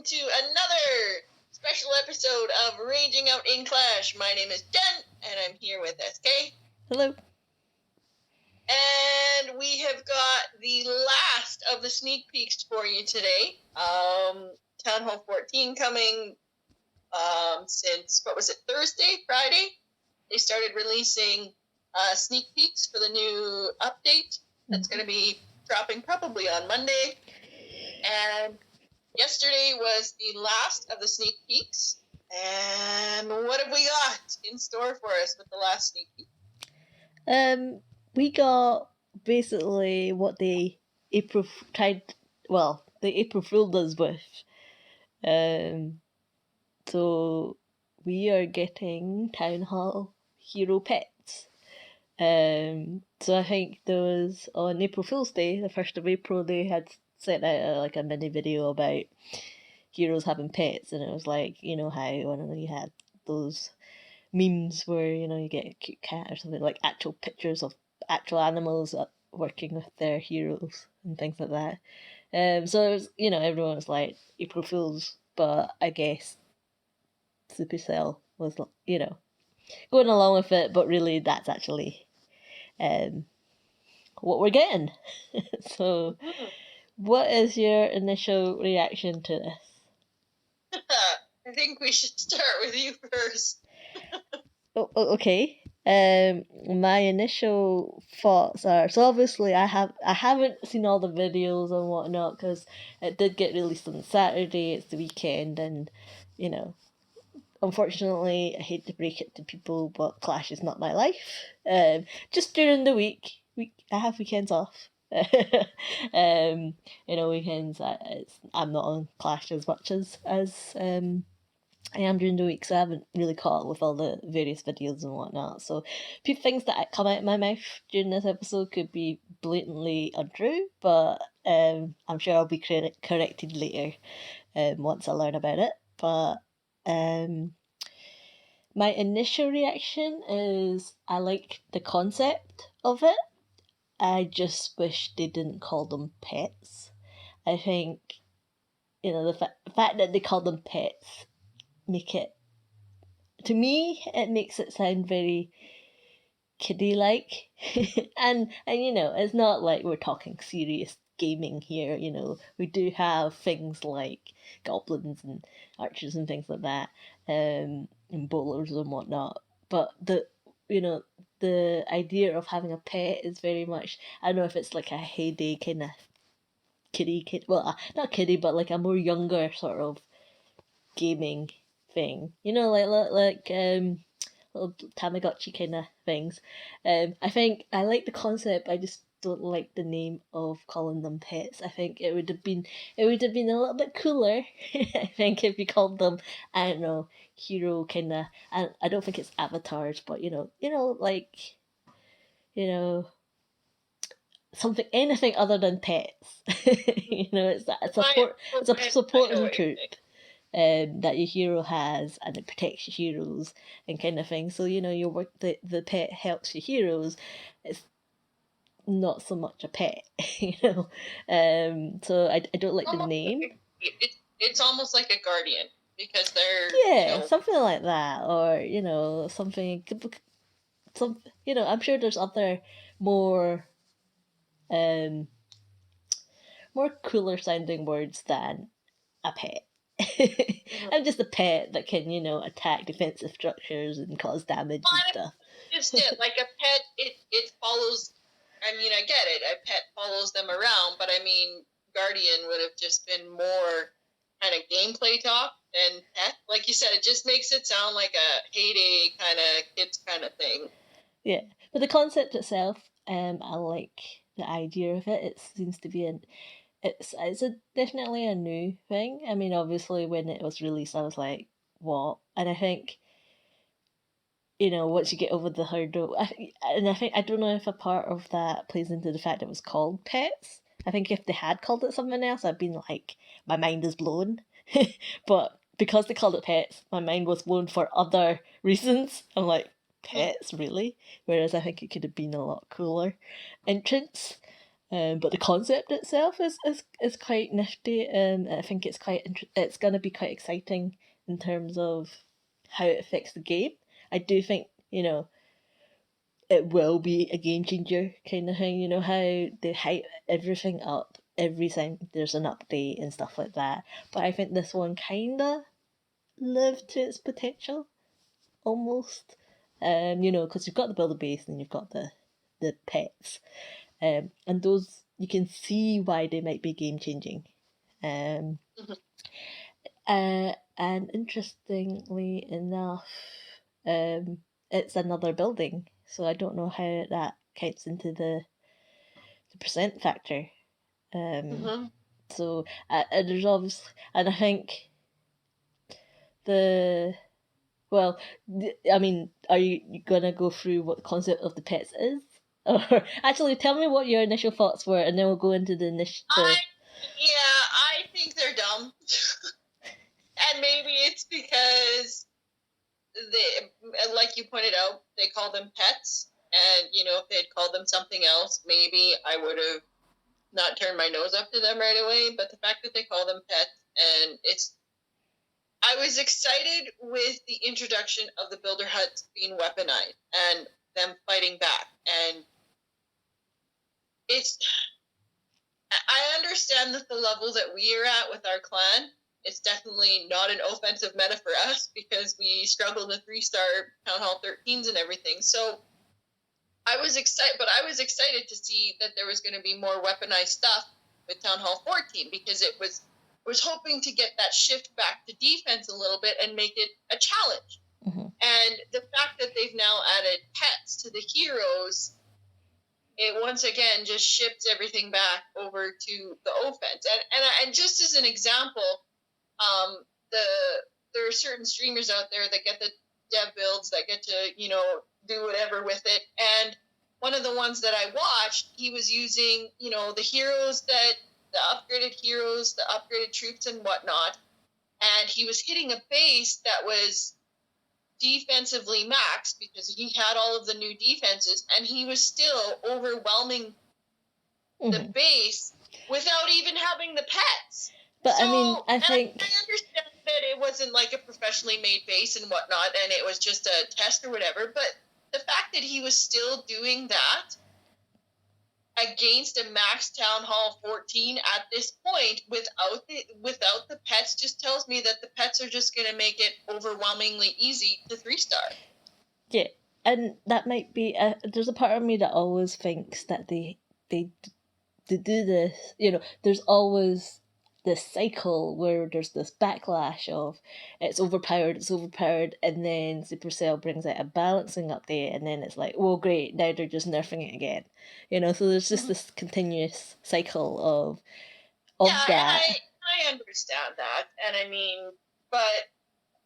to another special episode of Raging Out in Clash. My name is Jen, and I'm here with SK. Hello. And we have got the last of the sneak peeks for you today. Town Hall 14 coming since, Thursday, Friday? They started releasing sneak peeks for the new update. That's going to be dropping probably on Monday. And yesterday was the last of the sneak peeks. And what have we got in store for us with the last sneak peek? We got basically what the April Fool does with. So we are getting Town Hall hero pets. So I think there was on April Fool's Day, the 1st of April, they had sent out a mini video about heroes having pets, and it was like, you know how you had those memes where, you get a cute cat or something, like actual pictures of actual animals working with their heroes and things like that. So it was, everyone was like April Fools, but I guess Supercell was, going along with it, but really that's actually what we're getting. So what is your initial reaction to this? I think we should start with you first. Okay. My initial thoughts are, so obviously I haven't seen all the videos and whatnot because it did get released on Saturday. It's the weekend, and unfortunately, I hate to break it to people, but Clash is not my life. Just during the week I have weekends off. Weekends I'm not on Clash as much as I am during the week, so I haven't really caught up with all the various videos and whatnot. So, few things that come out of my mouth during this episode could be blatantly untrue, but I'm sure I'll be corrected later once I learn about it. But my initial reaction is I like the concept of it. I just wish they didn't call them pets. I think, the fact that they call them pets to me, it makes it sound very kiddie-like. and it's not like we're talking serious gaming here. We do have things like goblins and archers and things like that, and bowlers and whatnot. But the idea of having a pet is very much, I don't know if it's like a heyday kind of kiddie, well, not kiddie, but like a more younger sort of gaming thing, like little Tamagotchi kind of things. I think I like the concept. I just don't like the name of calling them pets. I think it would have been a little bit cooler. I think if you called them, I don't know, hero kind of. I don't think it's avatars, but like something, anything other than pets. It's a supporting troop that your hero has, and it protects your heroes and kind of thing. So your work, the pet helps your heroes. It's not so much a pet, So I don't like the name. It's almost like a guardian because they're something like that, or something. I'm sure there's other more more cooler sounding words than a pet. I'm just a pet that can, attack defensive structures and cause damage and stuff. Just it, like a pet, it follows. I mean, I get it. A pet follows them around, but I mean, Guardian would have just been more kind of gameplay talk than pet. Like you said, it just makes it sound like a heyday kind of kids kind of thing. Yeah, but the concept itself, I like the idea of it. It seems to be it's definitely a new thing. I mean, obviously, when it was released, I was like, what? And I think, once you get over the hurdle, I don't know if a part of that plays into the fact it was called Pets. I think if they had called it something else, I'd been like, my mind is blown. But because they called it Pets, my mind was blown for other reasons. I'm like, pets, really? Whereas I think it could have been a lot cooler entrance. But the concept itself is quite nifty. I think it's going to be quite exciting in terms of how it affects the game. I do think, it will be a game changer kind of thing. You know how they hype everything up every time there's an update and stuff like that. But I think this one kind of lived to its potential almost. Because you've got the builder base and you've got the pets, and those you can see why they might be game changing. Um, Mhm. and interestingly enough, it's another building, so I don't know how that counts into the percent factor. Um, Mhm. so there's obviously, and I think the well, I mean, are you gonna go through what the concept of the pets is? Or actually, tell me what your initial thoughts were, and then we'll go into the I think they're dumb, and maybe it's because like you pointed out, they call them pets, and if they'd called them something else, maybe I would have not turned my nose up to them right away. But the fact that they call them pets, and I was excited with the introduction of the builder huts being weaponized and them fighting back, and it's I understand that the level that we are at with our clan, it's definitely not an offensive meta for us because we struggle to 3-star Town Hall 13s and everything. So I was excited to see that there was going to be more weaponized stuff with Town Hall 14 because it was hoping to get that shift back to defense a little bit and make it a challenge. Mhm. And the fact that they've now added pets to the heroes, it once again just shifts everything back over to the offense. And just as an example, um, the there are certain streamers out there that get the dev builds that get to do whatever with it. And one of the ones that I watched, he was using the heroes the upgraded heroes, the upgraded troops and whatnot, and he was hitting a base that was defensively maxed because he had all of the new defenses, and he was still overwhelming the Mhm. base without even having the pets. But So, I mean, I and think I understand that it wasn't like a professionally made base and whatnot, and it was just a test or whatever, but the fact that he was still doing that against a max Town Hall 14 at this point without the pets just tells me that the pets are just going to make it overwhelmingly easy to 3-star. yeah, and that might be. There's a part of me that always thinks that they do this. There's always this cycle where there's this backlash of it's overpowered, and then Supercell brings out a balancing update, and then it's like, well, great, now they're just nerfing it again. So there's just this continuous cycle of Yeah, and that. I understand that, and I mean, but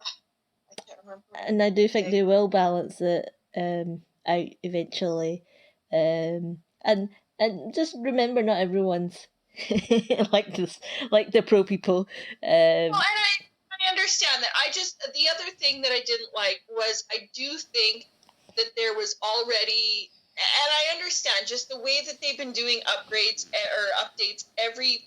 I can't remember. And I do think they will balance it out eventually. And just remember, not everyone's like this, like the pro people. Well, and I understand that. The other thing that I didn't like was I do think that there was already, and I understand just the way that they've been doing upgrades or updates every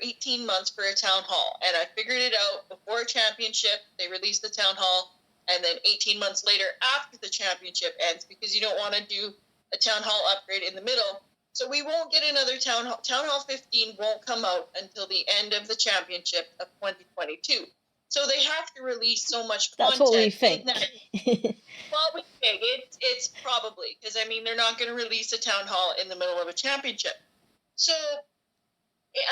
18 months for a town hall. And I figured it out before a championship, they released the town hall, and then 18 months later after the championship ends because you don't want to do a town hall upgrade in the middle. So we won't get another Town Hall. Town Hall 15 won't come out until the end of the championship of 2022. So they have to release so much That's what we content think. in that. Well, we think it's probably because I mean they're not going to release a Town Hall in the middle of a championship. So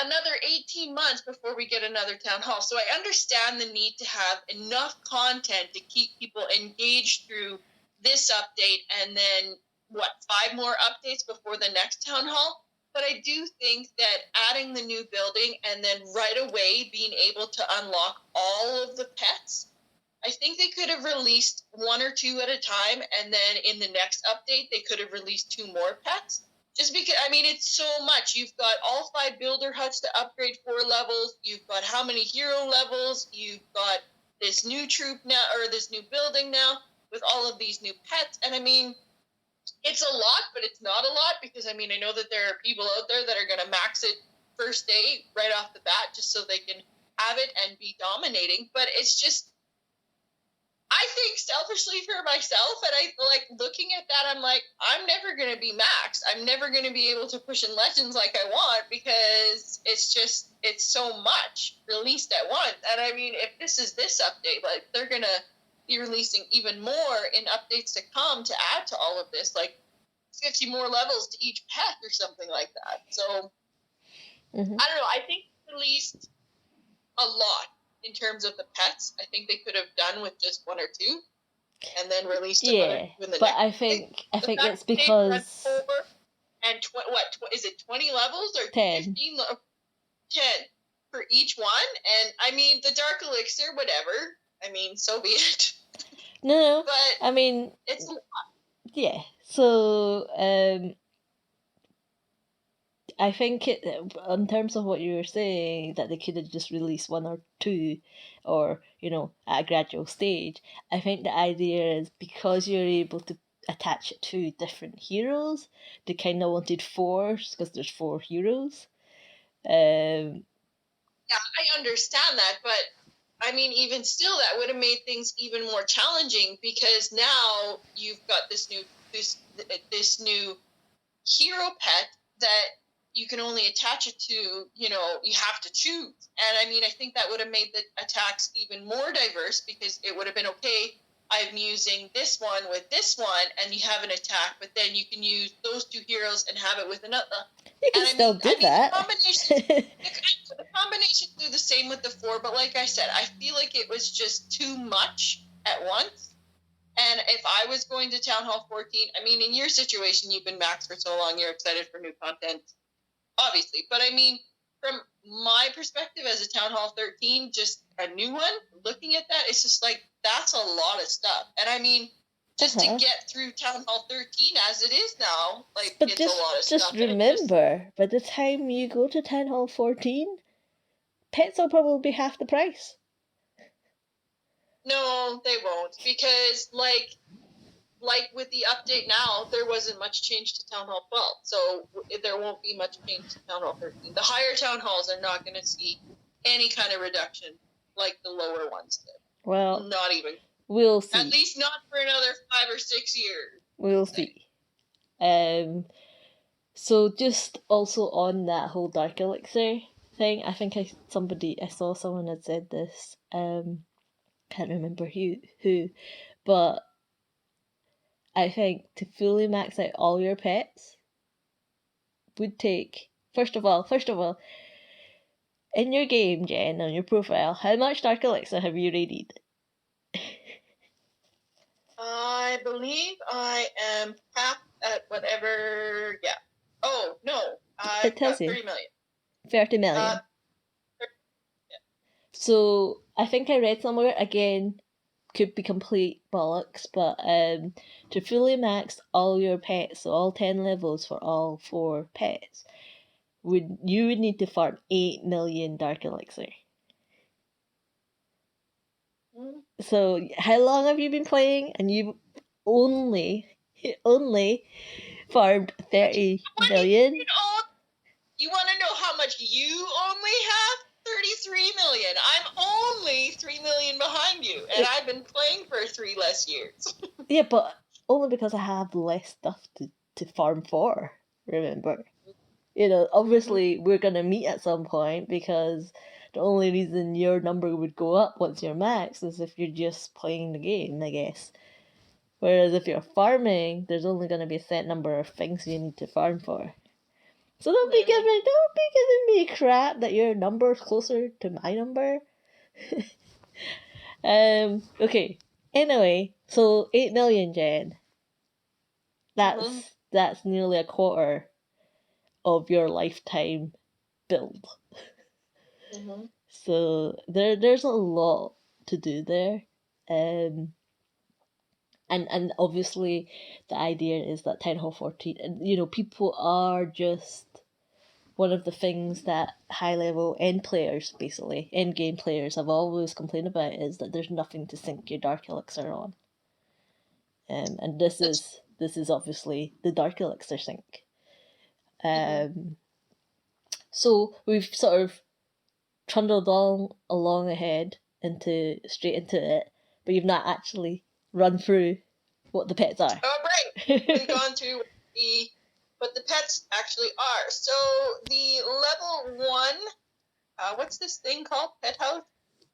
another 18 months before we get another Town Hall. So I understand the need to have enough content to keep people engaged through this update and then, 5 more updates before the next Town Hall? But I do think that adding the new building and then right away being able to unlock all of the pets, I think they could have released 1 or 2 at a time, and then in the next update, they could have released 2 more pets. Just because, I mean, it's so much. You've got all 5 builder huts to upgrade 4 levels. You've got how many hero levels? You've got this new troop now, or this new building now, with all of these new pets. And I mean, it's a lot, but it's not a lot, because I mean, I know that there are people out there that are going to max it first day right off the bat just so they can have it and be dominating. But it's just, I think selfishly for myself, and I like looking at that, I'm like, I'm never going to be maxed. I'm never going to be able to push in legends like I want, because it's so much released at once. And I mean, if this is this update, like they're going to be releasing even more in updates to come to add to all of this, like 50 more levels to each pet or something like that. So I don't know. I think released a lot in terms of the pets. I think they could have done with just one or two, and then released another two in the but next. I think it's They've run because 4 and is it 20 levels or 10. 15? 10 for each one, and I mean the Dark Elixir, whatever. I mean, so be it. No, But I mean, it's a lot. yeah. So I think in terms of what you were saying, that they could have just released one or two, or at a gradual stage. I think the idea is because you're able to attach it to different heroes. They kind of wanted four because there's 4 heroes. Yeah, I understand that, but I mean, even still, that would have made things even more challenging, because now you've got this new hero pet that you can only attach it to. You have to choose, and I mean, I think that would have made the attacks even more diverse, because it would have been okay. I'm using this one with this one, and you have an attack, but then you can use those 2 heroes and have it with another. You can still do that. The combinations do the same with the 4, but like I said, I feel like it was just too much at once. And if I was going to Town Hall 14, I mean, in your situation, you've been maxed for so long, you're excited for new content, obviously. But I mean, from my perspective as a Town Hall 13, just a new one, looking at that, it's just like, that's a lot of stuff. And I mean, just to get through Town Hall 13 as it is now, like, but it's a lot of stuff. Just remember, by the time you go to Town Hall 14, pets will probably be half the price. No, they won't, because like with the update now, there wasn't much change to Town Hall 12, so there won't be much change to Town Hall 13. The higher Town Halls are not going to see any kind of reduction like the lower ones did. Well, not even. We'll see. At least not for another 5 or 6 years. We'll see. So just also on that whole Dark Elixir thing, I think I saw someone had said this. Can't remember who, but I think to fully max out all your pets would take first of all, in your game, Jen, on your profile, how much Dark Elixir have you raided? I believe I am capped at whatever. Yeah. Oh no, I've got 30 million. 30 million. So I think I read somewhere, again, could be complete bollocks, but to fully max all your pets, so all 10 levels for all 4 pets, you would need to farm 8 million Dark Elixir. So how long have you been playing? And you've only farmed 30 million? You want to know how much you only have? 33 million. I'm only 3 million behind you, and I've been playing for 3 less years. Yeah, but only because I have less stuff to farm for, remember? Obviously we're going to meet at some point, because the only reason your number would go up once you're max is if you're just playing the game, I guess. Whereas if you're farming, there's only going to be a set number of things you need to farm for. So don't be giving me crap that your number's closer to my number. Okay. Anyway, so 8 million, Jen. That's nearly a quarter of your lifetime build. So there's a lot to do there. And obviously the idea is that Town Hall 14, people are just, one of the things that high level end game players have always complained about is that there's nothing to sink your Dark Elixir on. And this is this is obviously the Dark Elixir sink. So we've sort of trundled along ahead straight into it, but you've not actually run through what the pets are. Oh, right. We've gone through what the pets actually are. So the level 1, what's this thing called? Pet house?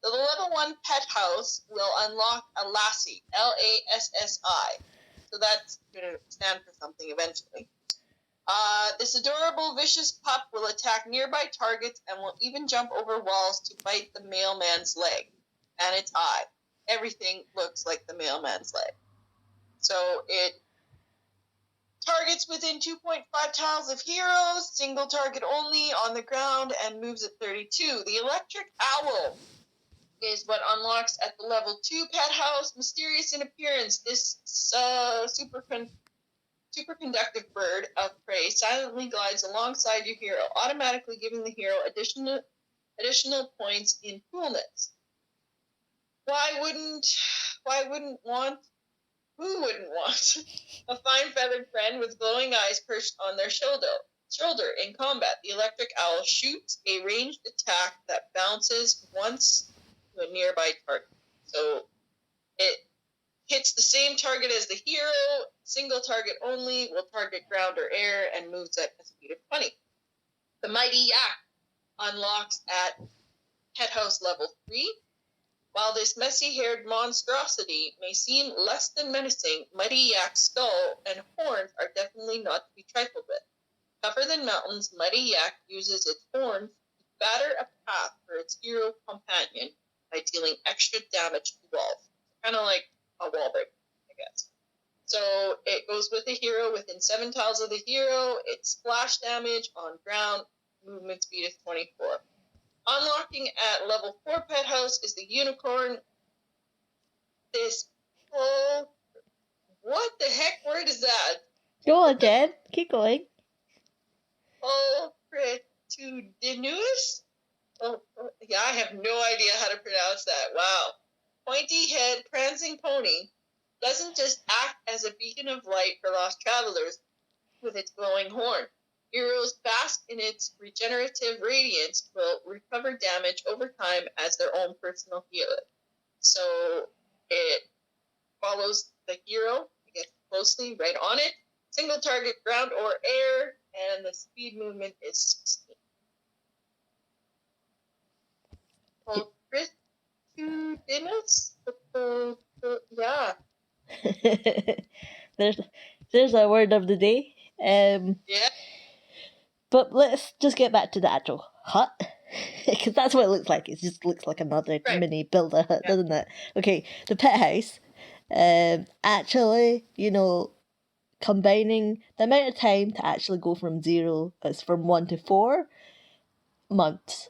The level 1 pet house will unlock a Lassie, Lassi. So that's going to stand for something eventually. This adorable, vicious pup will attack nearby targets and will even jump over walls to bite the mailman's leg and its eye. Everything looks like the mailman's leg. So it targets within 2.5 tiles of heroes, single target only, on the ground, and moves at 32. The electric owl is what unlocks at the level 2 pet house. Mysterious in appearance, this superconductive bird of prey silently glides alongside your hero, automatically giving the hero additional points in coolness. Who wouldn't want a fine feathered friend with glowing eyes perched on their shoulder? In combat, the electric owl shoots a ranged attack that bounces once to a nearby target. So it hits the same target as the hero, single target only, will target ground or air, and moves at a speed of 20. The Mighty Yak unlocks at Pet House level 3. While this messy-haired monstrosity may seem less than menacing, Mighty Yak's skull and horns are definitely not to be trifled with. Tougher than mountains, Mighty Yak uses its horns to batter a path for its hero companion by dealing extra damage to walls. Kind of like a wall break, I guess. So it goes with the hero within 7 tiles of the hero. Its splash damage on ground, movement speed is 24. Unlocking at level 4 pet house is the unicorn. What the heck word is that? Go on, Jen. Keep going. Opretudinous? Yeah, I have no idea how to pronounce that. Wow. Pointy head, prancing pony doesn't just act as a beacon of light for lost travelers with its glowing horn. Heroes bask in its regenerative radiance will recover damage over time as their own personal healer. So it follows the hero, I guess, closely, right on it. Single target, ground or air, and the speed movement is 16. Opretudinous? Yeah. There's our word of the day. Yeah. But let's just get back to the actual hut. Because that's what it looks like. It just looks like another mini builder hut, doesn't it? Okay, the pet house. Actually, combining the amount of time to actually go from 0 is from 1 to 4 months.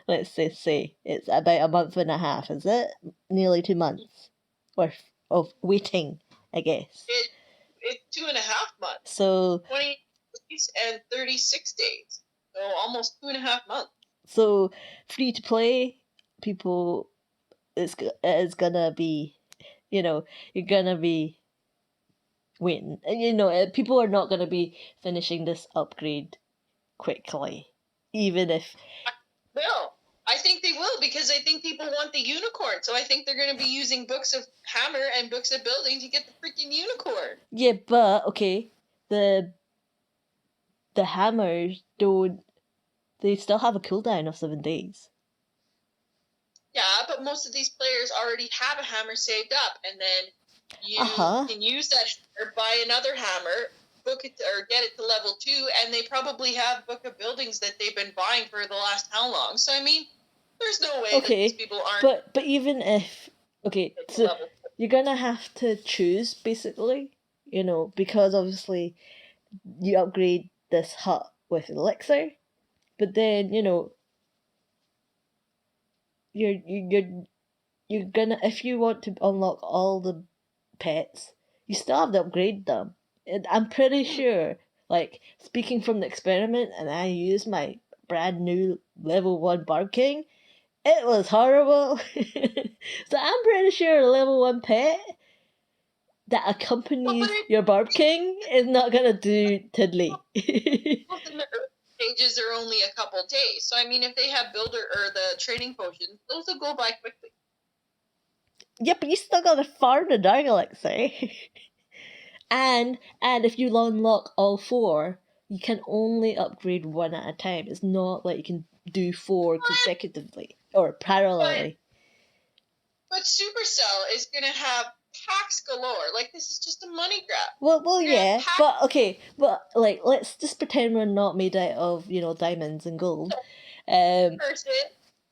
Let's say it's about a month and a half, is it? Nearly 2 months worth of waiting, I guess. It's 2.5 months. So 20 days and 36 days. So almost 2.5 months. So free to play, people, it's gonna be, you're gonna be waiting. People are not gonna be finishing this upgrade quickly, even if. No, I think they will, because I think people want the unicorn. So I think they're going to be using books of hammer and books of building to get the freaking unicorn. Yeah, but okay, the hammers don't. They still have a cooldown of 7 days. Yeah, but most of these players already have a hammer saved up, and then you can use that or buy another hammer, book it or get it to level 2, and they probably have book of buildings that they've been buying for the last how long. So I mean, there's no way that these people aren't. But even if so you're gonna have to choose basically, because obviously you upgrade this hut with elixir, but then you're gonna, if you want to unlock all the pets, you still have to upgrade them. And I'm pretty sure, like, speaking from the experiment, and I used my brand new level 1 Barb King, it was horrible. So I'm pretty sure a level 1 pet that accompanies your barking is not gonna do tiddly. Both in the early stages are only a couple days. So I mean, if they have builder or the training potions, those will go by quickly. Yeah, but you still gotta farm the Dark Elixir. and if you unlock all 4, you can only upgrade 1 at a time. It's not like you can do 4 consecutively or parallelly. But Supercell is gonna have packs galore. Like, this is just a money grab. Well, yeah, but okay, but like, let's just pretend we're not made out of diamonds and gold. Person,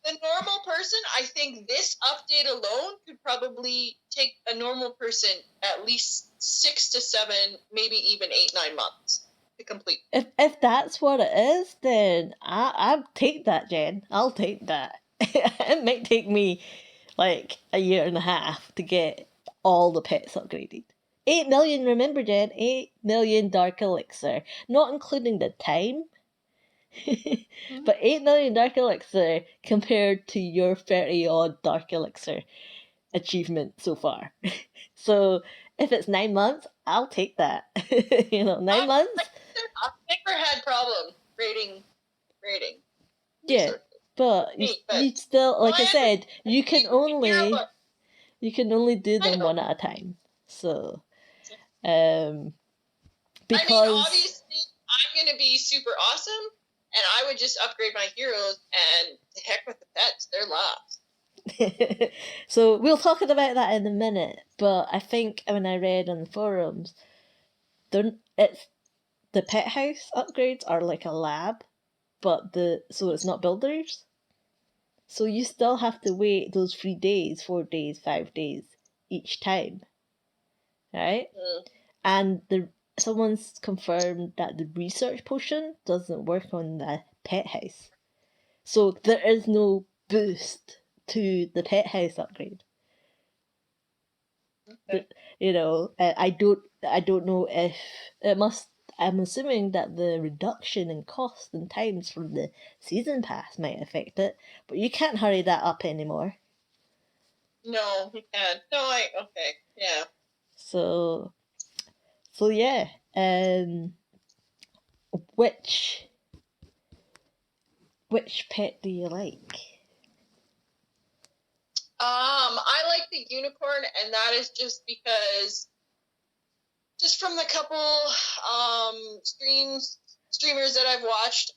the normal person, I think this update alone could probably take a normal person at least 6 to 7, maybe even 8-9 months to complete. If that's what it is, then I'll take that, Jen. I'll take that. It might take me like a year and a half to get all the pets upgraded. 8 million, remember, Jen? 8 million Dark Elixir, not including the time. But 8 million Dark Elixir compared to your 30 odd Dark Elixir achievement so far. So if it's 9 months, I'll take that. 9 months. I've never had problem rating. Yeah, but you still, like I said, you can only do them one at a time. So, because I mean, obviously, I'm gonna be super awesome, and I would just upgrade my heroes, and to heck with the pets, they're last. So we'll talk about that in a minute. But I think when I read on the forums, the pet house upgrades are like a lab, but so it's not builders. So you still have to wait those 3 days, 4 days, 5 days each time, right? And someone's confirmed that the research potion doesn't work on the pet house, so there is no boost to the pet house upgrade. Okay. I don't know if it must. I'm assuming that the reduction in cost and times from the season pass might affect it, but you can't hurry that up anymore. No, you can't. Okay, yeah. So yeah. Which pet do you like? I like the unicorn, and that is just because, just from the couple streamers that I've watched,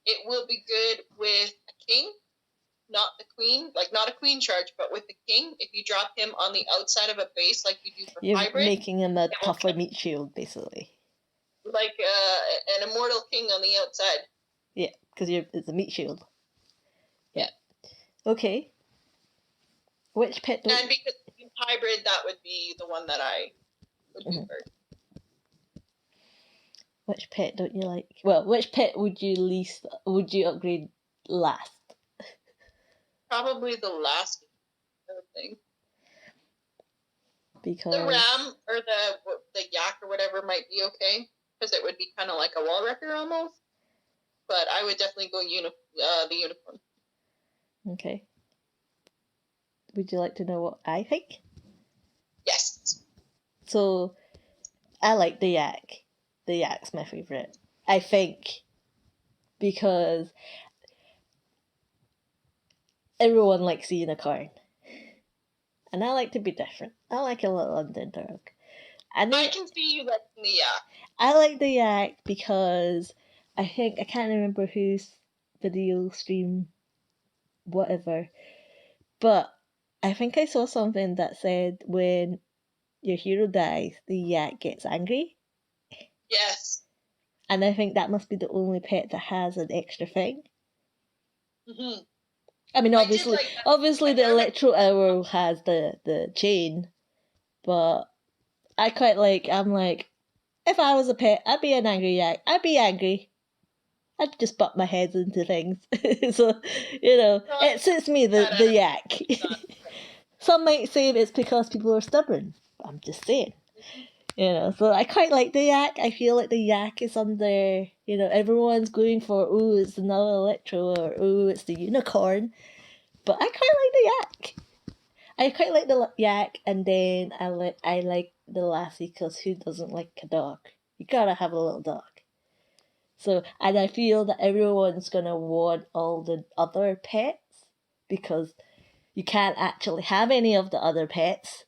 it will be good with a king, not the queen, like not a queen charge, but with the king. If you drop him on the outside of a base like you do for You're hybrid, making him a tougher meat shield, basically. Like an immortal king on the outside. Yeah, because it's a meat shield. Yeah. Okay. Which pet And because in hybrid, that would be the one that I would do first. Which pet don't you like? Well, which pet would you upgrade last? Probably the last thing. Because the ram or the yak or whatever might be okay, because it would be kind of like a wall wrecker almost. But I would definitely go the unicorn. Okay. Would you like to know what I think? Yes. So, I like the yak. The yak's my favourite. I think because everyone likes a unicorn. And I like to be different. I like a little underdog. I can see you liking the yak. I like the yak because I can't remember whose video stream, whatever, but I think I saw something that said when your hero dies, the yak gets angry. Yes. And I think that must be the only pet that has an extra thing. Mm-hmm. I mean, obviously the Electro Arrow has the chain, but I'm like, if I was a pet, I'd be an angry yak. I'd be angry. I'd just butt my head into things. So, it suits me, the yak. Some might say it's because people are stubborn. I'm just saying. So I quite like the yak. I feel like the yak is under, everyone's going for, oh, it's another Electro, or oh, it's the unicorn. But I quite like the yak. I quite like the yak, and then I like the lassie because who doesn't like a dog? You gotta have a little dog. So, and I feel that everyone's gonna want all the other pets because you can't actually have any of the other pets,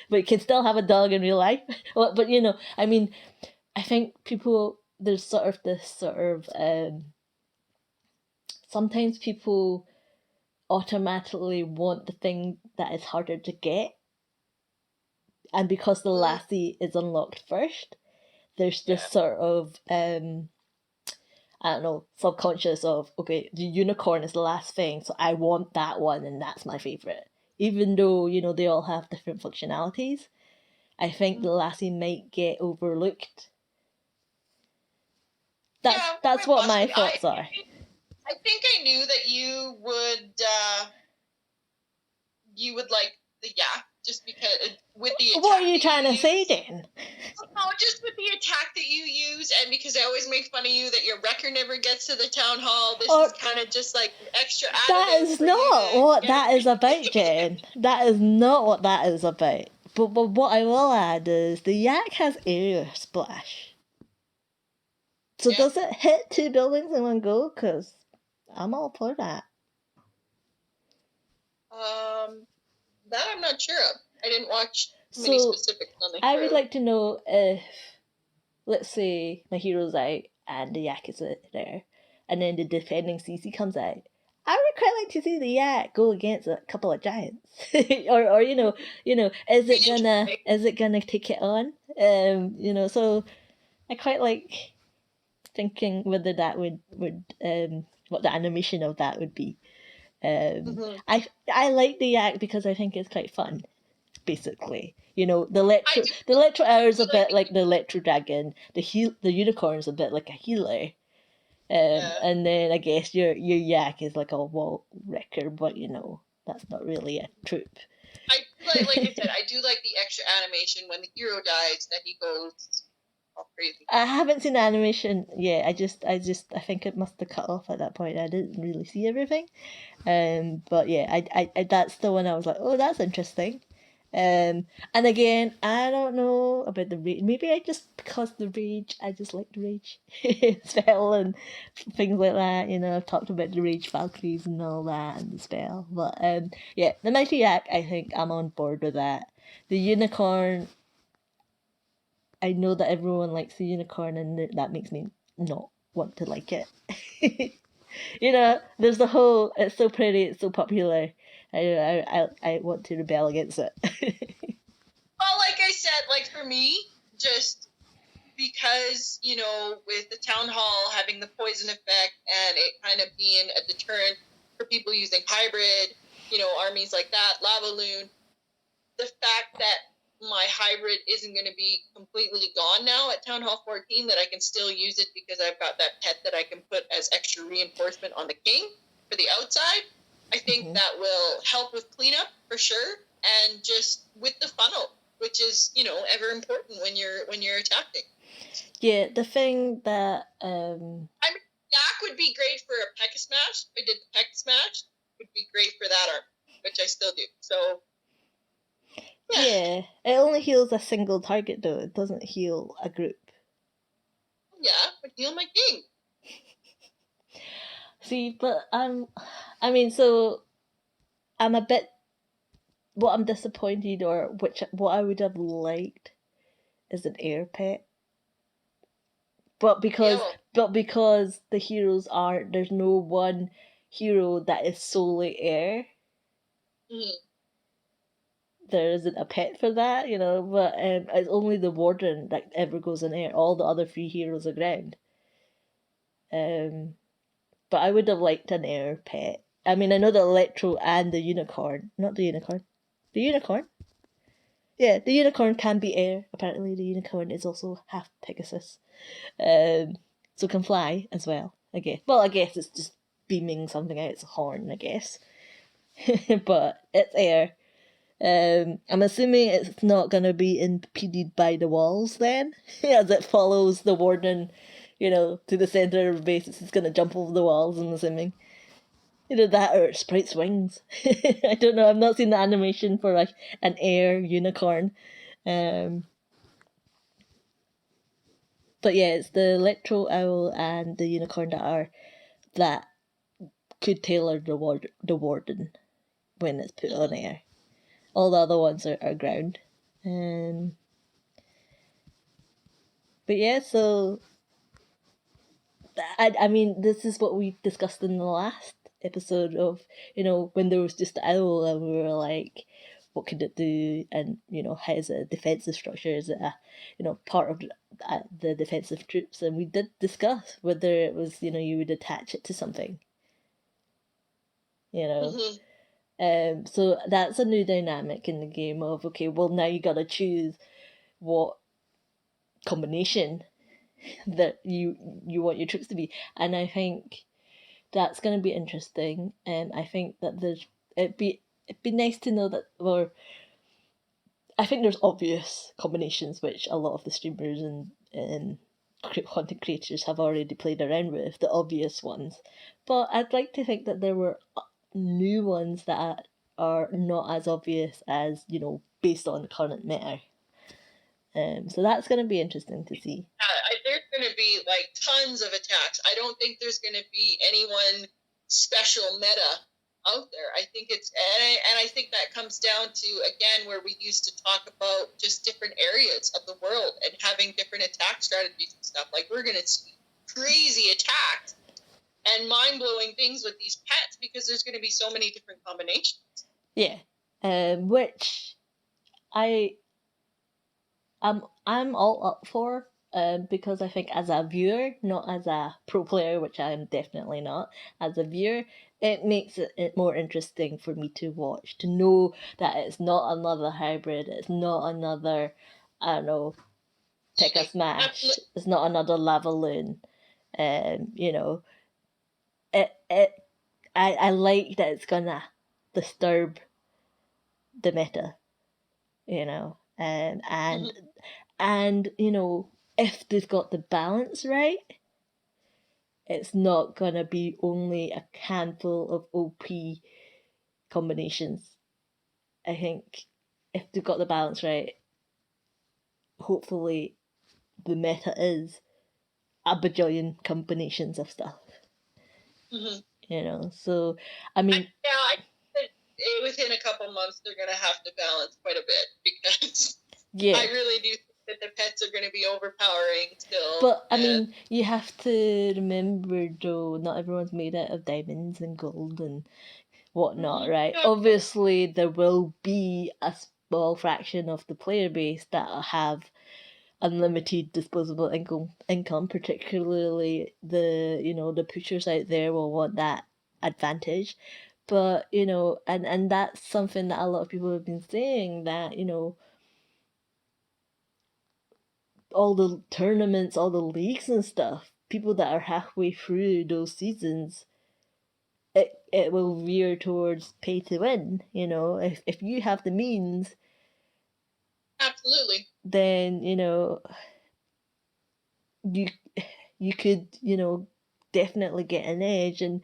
but you can still have a dog in real life. Well, but I mean, I think people there's sort of this sort of sometimes people automatically want the thing that is harder to get, and because the Mm, lassie is unlocked first, there's this yeah. sort of I don't know, subconscious of, okay, the unicorn is the last thing, so I want that one and that's my favorite. Even though, they all have different functionalities, I think the Mhm. lassie might get overlooked. That's Yeah, that's quite what my possibly. thoughts are. I think I knew that you would like the yak just because with the What are attack you that you trying to say use. then? No, just with the attack that you use, and because I always make fun of you that your wrecker never gets to the town hall. This Or is kind of just like an extra that additive is for you not to what get that is about, it. Jen. That is not what that is about. But what I will add is the yak has area splash. So Yeah. does it hit two buildings in one go? Because I'm all for that. That I'm not sure of. I didn't watch too many So specifics on the I would hero. like to know if, let's say, my hero's out and the yak is there, and then the defending CC comes out. I would quite like to see the yak go against a couple of giants, or is Be it gonna interesting. is it gonna take it on? So I quite like thinking whether that would what the animation of that would be. Mm-hmm. I like the yak because I think it's quite fun. Basically, I the electro hour is do a like bit like the electro dragon. The unicorn is a bit like a healer. yeah. And then I guess your yak is like a wall wrecker, but that's not really a troop. I do like I said, I do like the extra animation when the hero dies that he goes all crazy. I haven't seen the animation yet. I think it must have cut off at that point. I didn't really see everything. But yeah, I that's the one I was like, oh, that's interesting. And again, I don't know about the rage. Maybe I just because the rage, I just like the rage spell and things like that. I've talked about the rage Valkyries and all that and the spell. But yeah, the Mighty Yak, I think I'm on board with that. The unicorn, I know that everyone likes the unicorn, and that makes me not want to like it. There's the whole it's so pretty, it's so popular. I want to rebel against it. Well, like I said, like for me, just because, with the town hall having the poison effect and it kind of being a deterrent for people using hybrid, armies like that, lava loon, the fact that my hybrid isn't going to be completely gone now at Town Hall 14, that I can still use it because I've got that pet that I can put as extra reinforcement on the king for the outside. I think Mhm. that will help with cleanup for sure, and just with the funnel, which is ever important when you're attacking. Yeah, the thing that I mean, Yak would be great for a Peck Smash. If I did the Peck Smash, would be great for that arm, which I still do. So yeah, yeah, it only heals a single target though. It doesn't heal a group. yeah, would heal my king. See, but I mean, so I'm a bit what I'm disappointed, or what I would have liked is an air pet. But Yeah, because well, but because the heroes aren't, there's no one hero that is solely air. mhm. There isn't a pet for that, but it's only the warden that ever goes in air. All the other three heroes are ground. Um, but I would have liked an air pet. I mean, I know the Electro and the unicorn, not the unicorn. Yeah, the unicorn can be air. Apparently, the unicorn is also half Pegasus, so can fly as well. I guess. Well, I guess it's just beaming something out its horn. I guess, but it's air. I'm assuming it's not going to be impeded by the walls then, as it follows the warden, to the center of the base. It's going to jump over the walls, I'm assuming. Either that or Sprite's wings. I don't know. I've not seen the animation for like an air unicorn. Um, but yeah, it's the electro owl and the unicorn that could tailor the warden when it's put on air. All the other ones are ground. But yeah, so I mean, this is what we discussed in the last episode of, when there was just the owl and we were like, what could it do? And, how is it a defensive structure? Is it part of the defensive troops? And we did discuss whether it was, you would attach it to something, you know. So that's a new dynamic in the game of, okay, well, now you gotta choose what combination that you want your troops to be. And I think that's going to be interesting. And I think that it'd be nice to know that, or I think there's obvious combinations which a lot of the streamers and content creators have already played around with, the obvious ones. But I'd like to think that there were new ones that are not as obvious as, based on the current meta. So that's going to be interesting to see. There's going to be like tons of attacks. I don't think there's going to be anyone special meta out there. I think and I think that comes down to, again, where we used to talk about just different areas of the world and having different attack strategies and stuff. Like, we're going to see crazy attacks and mind-blowing things with these pets because there's going to be so many different combinations. Yeah, which I'm all up for, because I think as a viewer, not as a pro player, which I'm definitely not, as a viewer, it makes it more interesting for me to watch, to know that it's not another hybrid, it's not another, I don't know, pick a smash, it's not another lava loon. I like that it's gonna disturb the meta, and if they've got the balance right, it's not gonna be only a handful of OP combinations. I think if they've got the balance right, hopefully the meta is a bajillion combinations of stuff. So I mean, I think within a couple months they're gonna have to balance quite a bit because I really do think that the pets are going to be overpowering still. But I mean, you have to remember, though, not everyone's made out of diamonds and gold and whatnot, right? Obviously, there will be a small fraction of the player base that have unlimited disposable income. Particularly the pushers out there will want that advantage. But and that's something that a lot of people have been saying, that all the tournaments, all the leagues and stuff, people that are halfway through those seasons, it will veer towards pay to win. If you have the means, absolutely, then you could definitely get an edge, and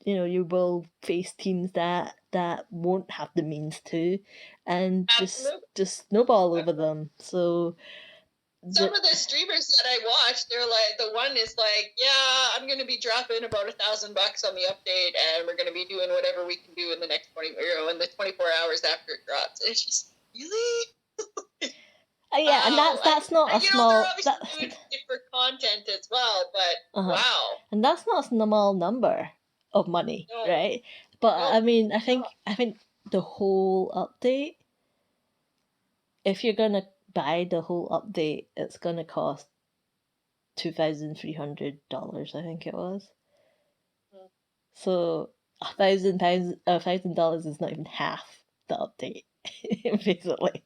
you will face teams that won't have the means to, and just snowball over them. So some of the streamers that I watch, they're like, the one is like, yeah, I'm going to be dropping about $1,000 on the update, and we're going to be doing whatever we can do in the next in the 24 hours after it drops. And it's just, really? Yeah, and that's not a small. They're obviously doing it for content as well, but wow. And that's not a small number of money, right? But I mean, I think the whole update, if you're gonna buy the whole update, it's gonna cost $2,300. I think it was. So $1,000 is not even half the update, basically.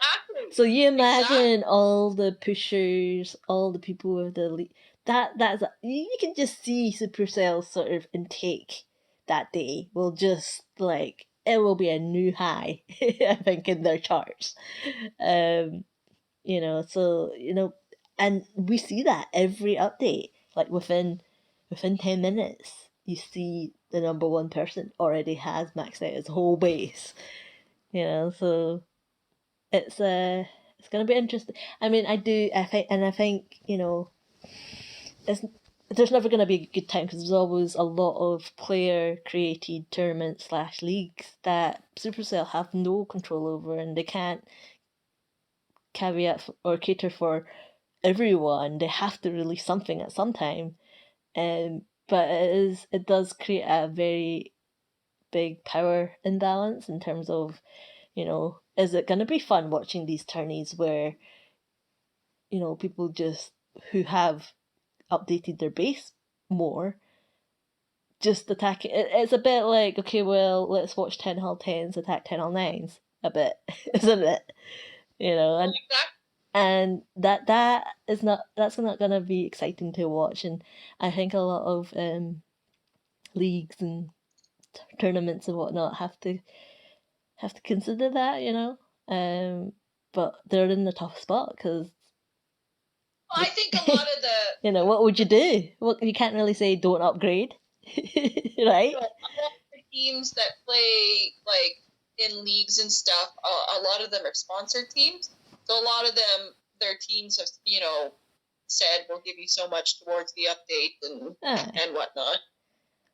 Exactly. So you imagine all the pushers, all the people with the that's you can just see Supercell's sort of intake that day will just it will be a new high, I think, in their charts. So and we see that every update, like within 10 minutes, you see the number one person already has maxed out his whole base. So it's gonna be interesting. I mean, I think it's there's never going to be a good time because there's always a lot of player created tournaments / leagues that Supercell have no control over, and they can't caveat or cater for everyone. They have to release something at some time. But it does create a very big power imbalance in terms of, is it going to be fun watching these tourneys where, people just who have updated their base more just attack it. It's a bit like, okay, well, let's watch 10 Hull 10s attack 10 Hull 9s a bit, isn't it? And that's not gonna be exciting to watch. And I think a lot of leagues and tournaments and whatnot have to consider that. But they're in a tough spot because I think a lot of the what would you do? Well, you can't really say don't upgrade, right? a lot of the teams that play like in leagues and stuff, a lot of them are sponsored teams. So a lot of them, their teams have said we'll give you so much towards the update and whatnot.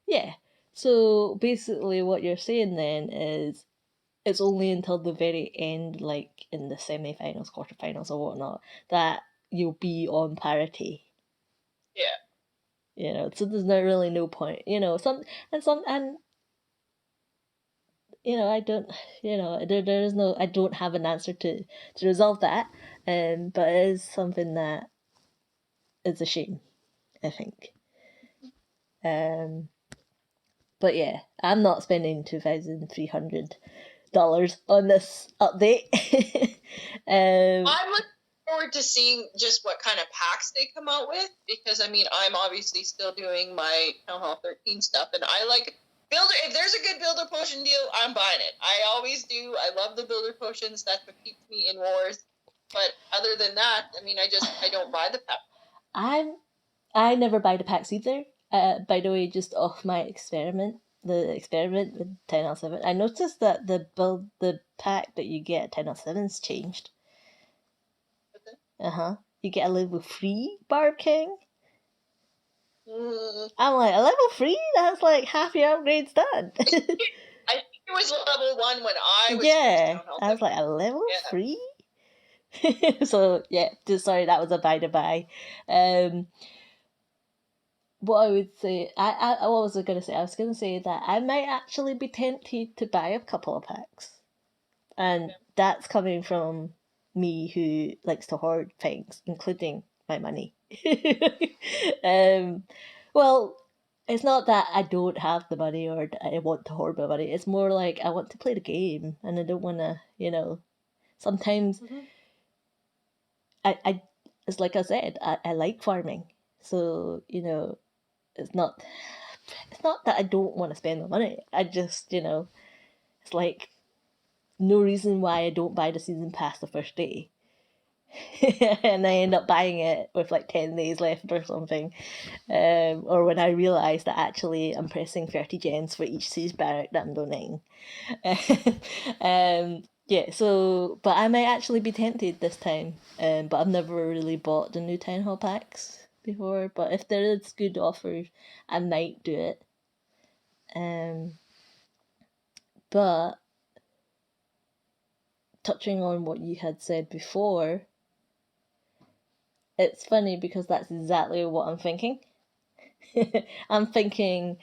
Yeah. So basically, what you're saying then is it's only until the very end, like in the semi-finals, quarterfinals, or whatnot, that you'll be on parity. Yeah. So there's not really no point. I don't. There is no. I don't have an answer to resolve that. But it is something that is a shame, I think. But yeah, I'm not spending $2,300 on this update. I'm looking forward to seeing just what kind of packs they come out with, because I'm obviously still doing my Town Hall 13 stuff, and I like builder. If there's a good builder potion deal, I'm buying it. I always do. I love the builder potions. That's what keeps me in wars. But other than that, I don't buy the pack. I never buy the packs either. By the way, just off my experiment with 10L7, I noticed that the pack that you get at 10L7's changed. You get a level 3 Barb King. I'm like, a level 3? That's like half your upgrades done. I think it was level 1 when I was I was like, a level 3? So yeah, just sorry, that was a by the by. What I would say, what was I going to say? I was going to say that I might actually be tempted to buy a couple of packs, and that's coming from me who likes to hoard things, including my money. Well, it's not that I don't have the money or I want to hoard my money. It's more like I want to play the game, and I don't want to, sometimes I it's like I said, I like farming, so it's not that I don't want to spend the money. I just it's like no reason why I don't buy the season pass the first day. And I end up buying it with like 10 days left or something. Or when I realise that actually I'm pressing 30 gens for each siege barrack that I'm donating. Yeah, so, but I might actually be tempted this time. But I've never really bought the new Town Hall packs before. But if there is good offers, I might do it. But touching on what you had said before, it's funny because that's exactly what I'm thinking. I'm thinking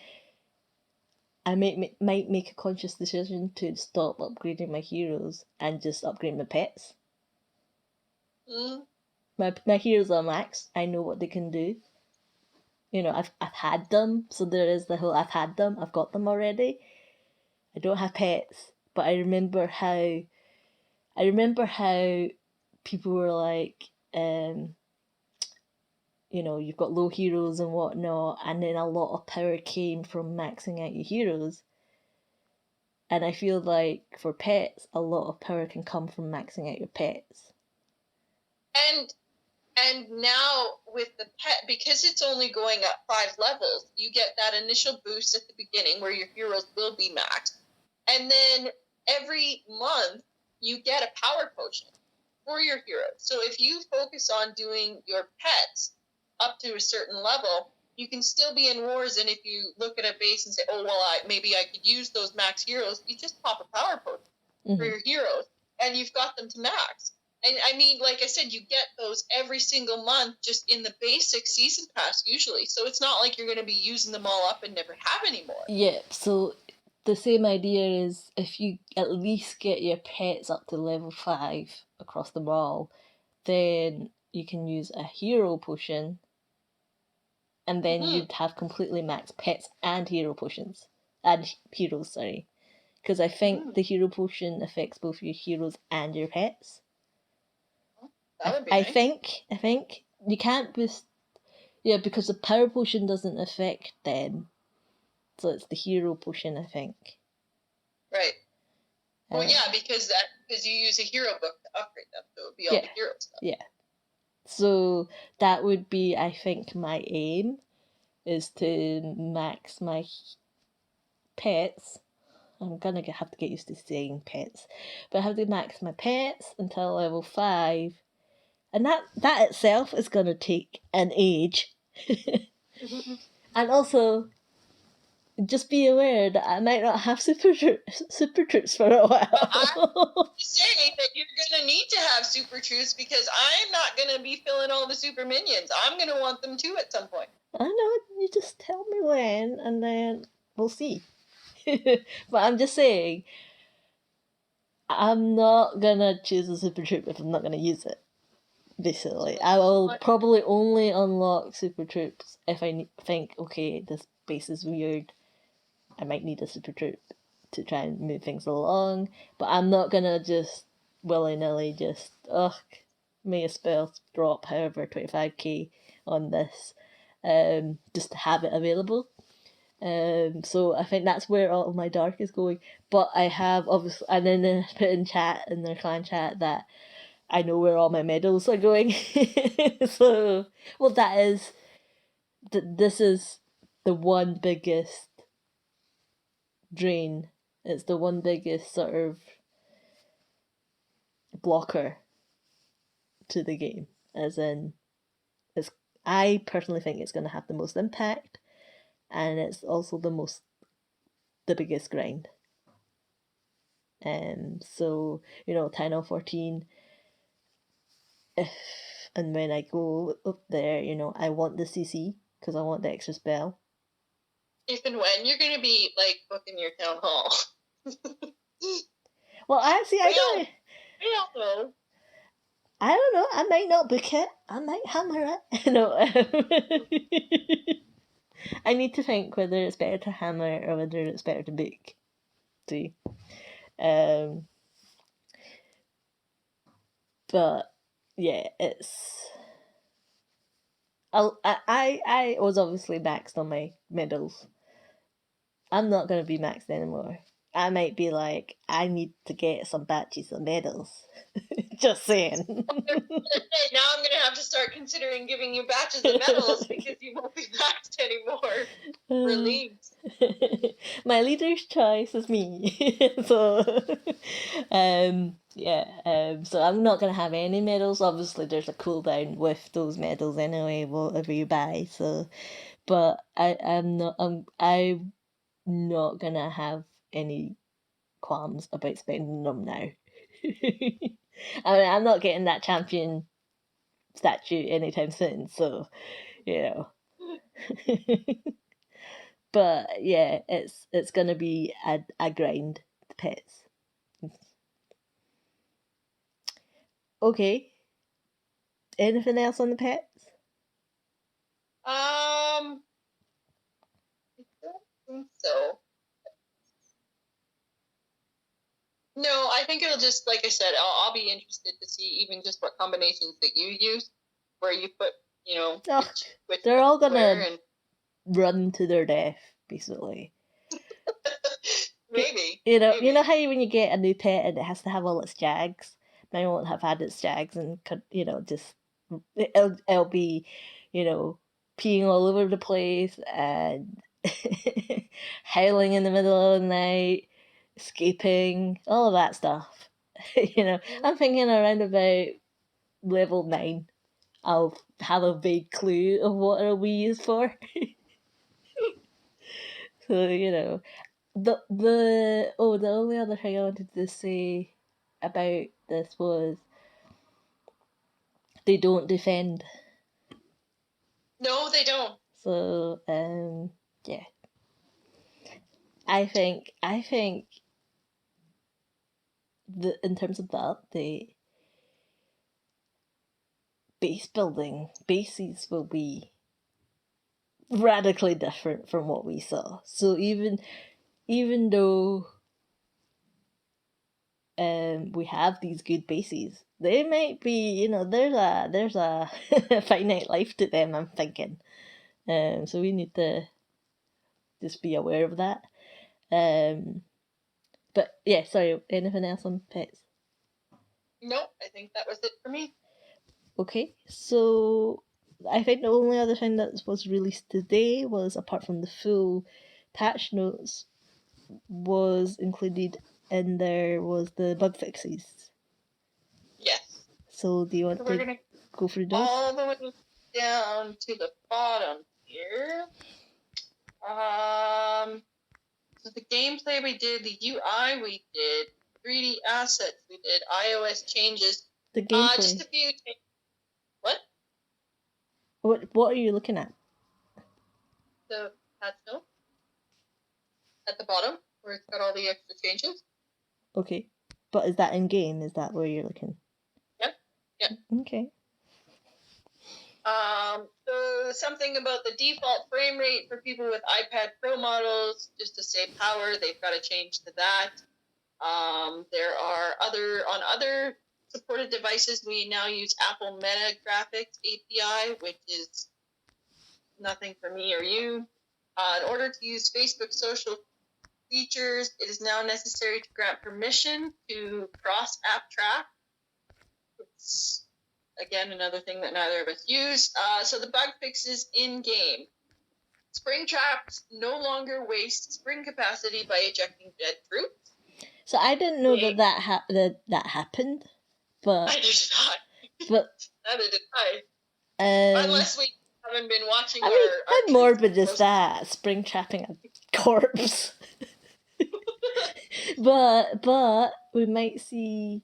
I might make a conscious decision to stop upgrading my heroes and just upgrade my pets. My heroes are max. I know what they can do. I've had them, so there is the whole I've had them. I've got them already. I don't have pets, but I remember how people were like, you've got low heroes and whatnot, and then a lot of power came from maxing out your heroes. And I feel like for pets, a lot of power can come from maxing out your pets. And And now with the pet, because it's only going up 5 levels, you get that initial boost at the beginning where your heroes will be maxed. And then every month you get a power potion for your heroes. So if you focus on doing your pets up to a certain level, you can still be in wars. And if you look at a base and say, oh, well, maybe I could use those max heroes, you just pop a power potion for your heroes and you've got them to max. And I mean, like I said, you get those every single month just in the basic season pass usually. So it's not like you're going to be using them all up and never have any more. Yeah, so the same idea is if you at least get your pets up to level 5 across the ball, then you can use a hero potion, and then you'd have completely maxed pets and hero potions. And heroes, sorry. Because I think the hero potion affects both your heroes and your pets. That would be I nice. I think you can't boost. Yeah, because the power potion doesn't affect them. So it's the hero potion, I think. Right. Well, yeah, because you use a hero book to upgrade them, so it would be all the hero stuff. Yeah. So that would be, I think, my aim is to max my pets. I'm gonna have to get used to saying pets, but I have to max my pets until level 5, and that itself is gonna take an age. And also, just be aware that I might not have super troops for a while. I'm saying that you're gonna need to have super troops because I'm not gonna be filling all the super minions. I'm gonna want them too at some point. I know, you just tell me when, and then we'll see. But I'm just saying, I'm not gonna choose a super troop if I'm not gonna use it. Basically, I will probably only unlock super troops if I think, okay, this base is weird, I might need a super troop to try and move things along. But I'm not gonna just willy-nilly just, may a spell drop however 25k on this, just to have it available. So I think that's where all of my dark is going. But I have obviously, and then I put in chat, in their clan chat, that I know where all my medals are going. So, well, that is, this is the one biggest drain. It's the one biggest sort of blocker to the game, as in, I personally think it's going to have the most impact, and it's also the biggest grind. So, Town Hall 14, if and when I go up there, I want the CC because I want the extra spell. If and when you're gonna be like booking your town hall. Well, actually, I don't know. I don't know. I might not book it. I might hammer it. No. I need to think whether it's better to hammer or whether it's better to book. See. But yeah, it's. I was obviously maxed on my medals. I'm not gonna be maxed anymore. I might be like, I need to get some batches of medals. Just saying. Now I'm gonna have to start considering giving you batches of medals because you won't be maxed anymore. Relieved. My leader's choice is me. So, so I'm not gonna have any medals. Obviously, there's a cooldown with those medals anyway, whatever you buy. So, but I'm not gonna have any qualms about spending them now. I mean, I'm not getting that champion statue anytime soon, so But yeah, it's gonna be a grind. The pets. Okay. Anything else on the pets? I don't think so. No, I think it'll just, like I said, I'll be interested to see even just what combinations that you use, where you put, which they're all gonna and run to their death, basically. maybe. You know how when you get a new pet and it has to have all its jags? Mine won't have had its jags and could, just it'll be, you know, peeing all over the place and howling in the middle of the night, escaping, all of that stuff. I'm thinking around about level 9. I'll have a vague clue of what it'll be used for. So, the only other thing I wanted to say about this was they don't defend. No, they don't. So, yeah. I think in terms of the update, bases will be radically different from what we saw. So even though we have these good bases, they might be, there's a finite life to them, I'm thinking. So we need to just be aware of that. But yeah, sorry, anything else on pets? Nope, I think that was it for me. Okay, so I think the only other thing that was released today was, apart from the full patch notes, was included in there was the bug fixes. Yes. So do you want to go through those? All the way down to the bottom here. So the gameplay we did, the UI we did, 3D assets we did, iOS changes. The gameplay. Just a few. What? What are you looking at? The patch note at the bottom where it's got all the extra changes. Okay, but is that in game? Is that where you're looking? Yep. Yep. Okay. So something about the default frame rate for people with iPad Pro models, just to save power, they've got to change to that. There are other supported devices, we now use Apple Meta Graphics API, which is nothing for me or you. In order to use Facebook social features, it is now necessary to grant permission to cross-app track. It's, again, another thing that neither of us use. So the bug fixes in-game. Spring traps no longer waste spring capacity by ejecting dead fruit. So I didn't know that happened, but I did not. But neither did I. Unless we haven't been watching our how morbid is that? Spring trapping a corpse. but we might see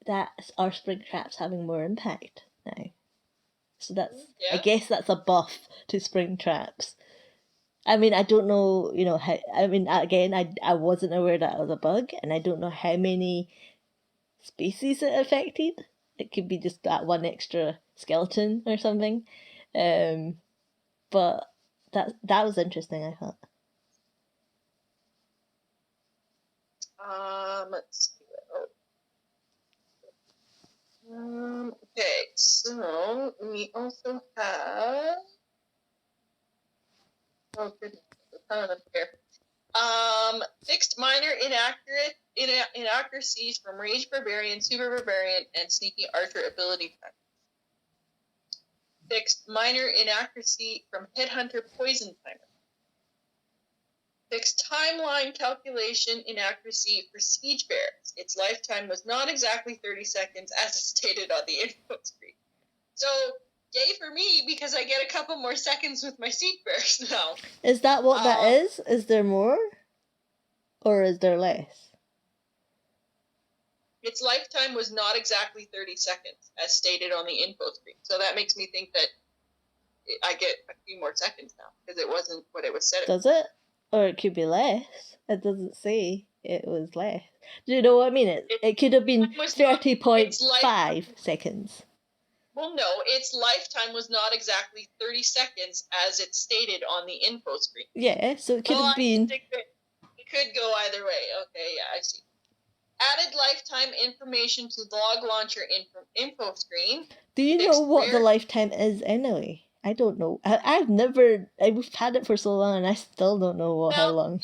that our spring traps having more impact now. So I guess that's a buff to spring traps. I mean, I don't know, how. I mean, again, I wasn't aware that it was a bug, and I don't know how many species it affected. It could be just that one extra skeleton or something. But that was interesting, I thought. Let's see. Okay, so we also have. Oh goodness, there's a ton of them here. Fixed minor inaccuracies from Rage Barbarian, Super Barbarian, and Sneaky Archer ability types. Fixed minor inaccuracy from Headhunter Poison Timer. Fixed timeline calculation inaccuracy for Siege Bears. Its lifetime was not exactly 30 seconds as stated on the info screen. So, yay for me, because I get a couple more seconds with my Siege Bears now. Is that what that is? Is there more? Or is there less? Its lifetime was not exactly 30 seconds, as stated on the info screen. So that makes me think that I get a few more seconds now, because it wasn't what it was said. Does it? Or it could be less. It doesn't say it was less. Do you know what I mean? It could have been 30.5 seconds. Well, no, its lifetime was not exactly 30 seconds, as it's stated on the info screen. Yeah, so it could have been... It could go either way. Okay, yeah, I see. Added lifetime information to log launcher info screen. Do you know what the lifetime is anyway? I don't know. I've had it for so long and I still don't know how long.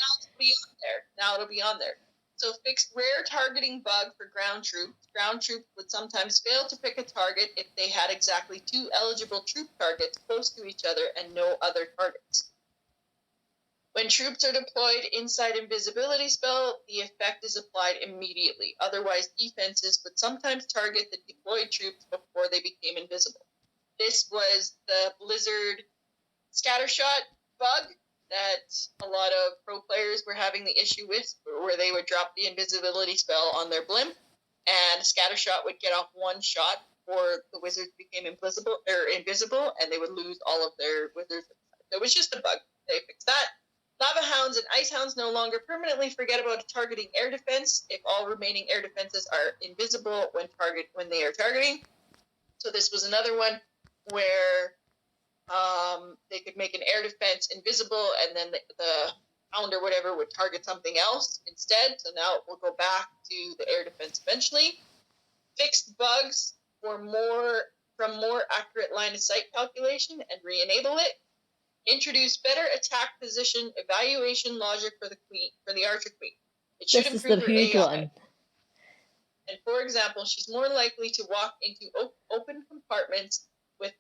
Now it'll be on there. So fixed rare targeting bug for ground troops. Ground troops would sometimes fail to pick a target if they had exactly 2 eligible troop targets close to each other and no other targets. When troops are deployed inside invisibility spell, the effect is applied immediately. Otherwise, defenses would sometimes target the deployed troops before they became invisible. This was the Blizzard scattershot bug that a lot of pro players were having the issue with, where they would drop the invisibility spell on their blimp, and scattershot would get off one shot before the wizards became invisible, and they would lose all of their wizards. So it was just a bug. They fixed that. Lava Hounds and Ice Hounds no longer permanently forget about targeting air defense if all remaining air defenses are invisible when they are targeting. So this was another one where they could make an air defense invisible, and then the hound or whatever would target something else instead. So now we'll go back to the air defense eventually. Fixed bugs from more accurate line of sight calculation and re-enable it. Introduce better attack position evaluation logic for the Archer Queen. It should This is improve the her huge AI. one. And for example, she's more likely to walk into open compartments with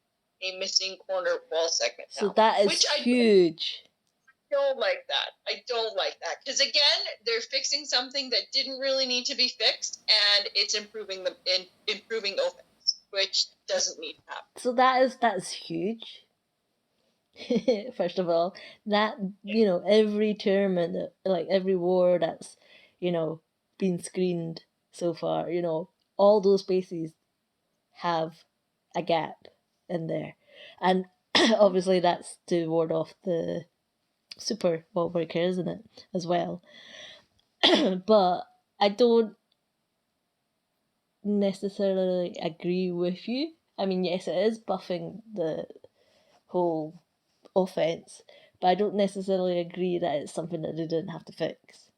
a missing corner wall segment now. So that is which huge. I don't like that. I don't like that. Because again, they're fixing something that didn't really need to be fixed, and it's improving offense, which doesn't need to happen. So that's huge. First of all, that, you know, every tournament, like every war that's, you know, been screened so far, you know, all those bases have a gap in there, and obviously that's to ward off the super wall breaker, isn't it, as well? But I don't necessarily agree with you. I mean, yes, it is buffing the whole offense, but I don't necessarily agree that it's something that they didn't have to fix.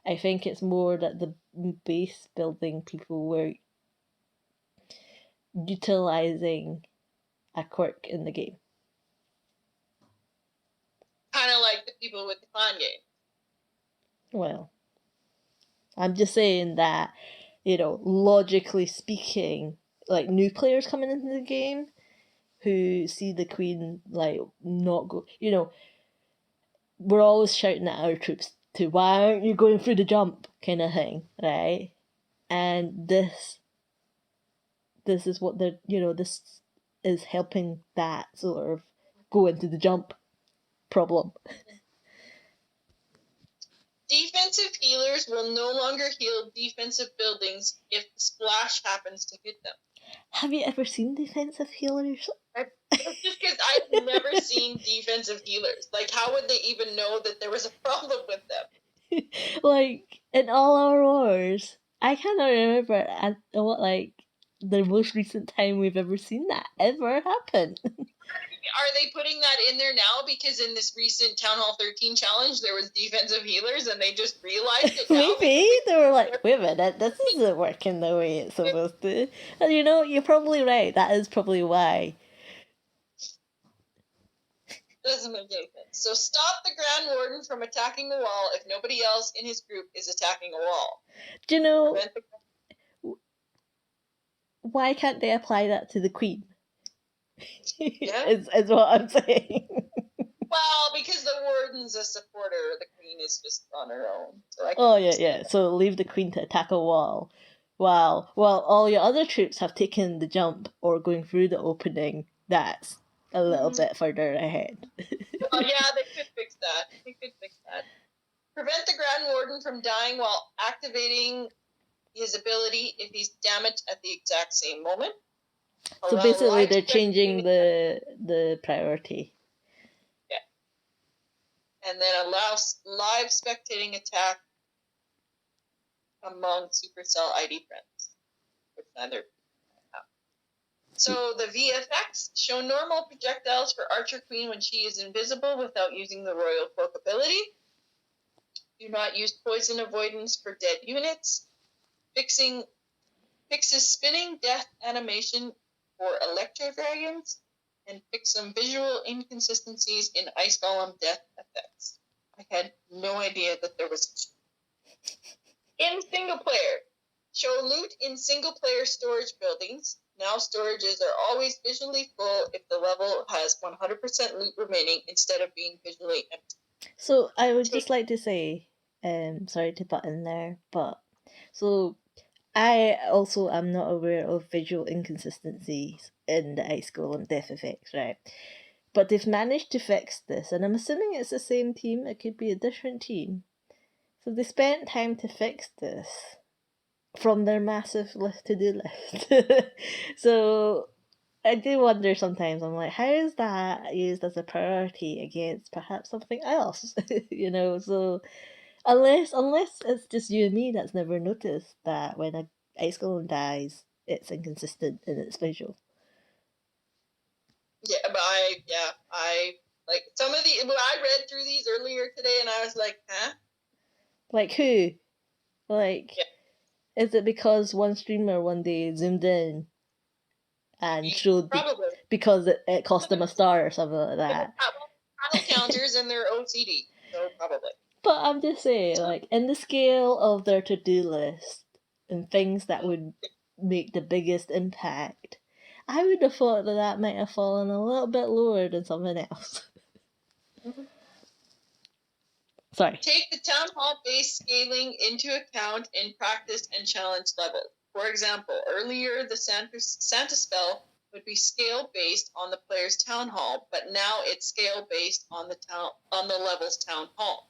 I think it's more that the base building people were utilizing a quirk in the game. Kind of like the people with the clan game. Well, I'm just saying that, you know, logically speaking, like new players coming into the game who see the queen like not go, you know, we're always shouting at our troops to, why aren't you going through the jump, kind of thing, right? And this is what they're, you know, this is helping that sort of go into the jump problem. Defensive healers will no longer heal defensive buildings if the splash happens to hit them. Have you ever seen defensive healers? Just because I've never seen defensive healers. Like, how would they even know that there was a problem with them? Like, in all our wars, I cannot remember at what, like, the most recent time we've ever seen that ever happen. Are they putting that in there now because in this recent Town Hall 13 challenge there was defensive healers and they just realized it now? Maybe they were like, wait a minute, this isn't working the way it's supposed to. And you know, you're probably right. That is probably why. Doesn't make any sense. So stop the Grand Warden from attacking the wall if nobody else in his group is attacking a wall. Do you know, why can't they apply that to the Queen? Yeah. is what I'm saying. Well, because the Warden's a supporter, the Queen is just on her own. So yeah. So leave the Queen to attack a wall. Wow. Well, all your other troops have taken the jump or going through the opening. That's a little bit further ahead. Well, yeah, they could fix that. Prevent the Grand Warden from dying while activating his ability if he's damaged at the exact same moment. So basically, they're changing the priority. Yeah. And then allow live spectating attack among Supercell ID friends, which neither have. So the VFX show normal projectiles for Archer Queen when she is invisible without using the Royal Cloak ability. Do not use poison avoidance for dead units. Fixes spinning death animation for Electro Dragons, and fix some visual inconsistencies in Ice Golem death effects. I had no idea that there was. In single player, show loot in single player storage buildings. Now storages are always visually full if the level has 100% loot remaining instead of being visually empty. So I would just like to say, sorry to butt in there, but so I also am not aware of visual inconsistencies in the Ice Golem Death Effects, right? But they've managed to fix this, and I'm assuming it's the same team, it could be a different team. So they spent time to fix this from their massive to-do list. So I do wonder sometimes, I'm like, how is that used as a priority against perhaps something else? So unless it's just you and me that's never noticed that when a ice golem dies, it's inconsistent in its visual. Yeah, but I like some of the. Well, I read through these earlier today, and I was like, huh? Like who? Like, is it because one streamer one day zoomed in and showed Probably because it cost them a star or something like that? Battle counters and their OCD, so probably. But I'm just saying, like, in the scale of their to-do list and things that would make the biggest impact, I would have thought that might have fallen a little bit lower than something else. Sorry. Take the town hall base scaling into account in practice and challenge level. For example, earlier the Santa spell would be scale based on the player's town hall, but now it's scale based on the level's town hall.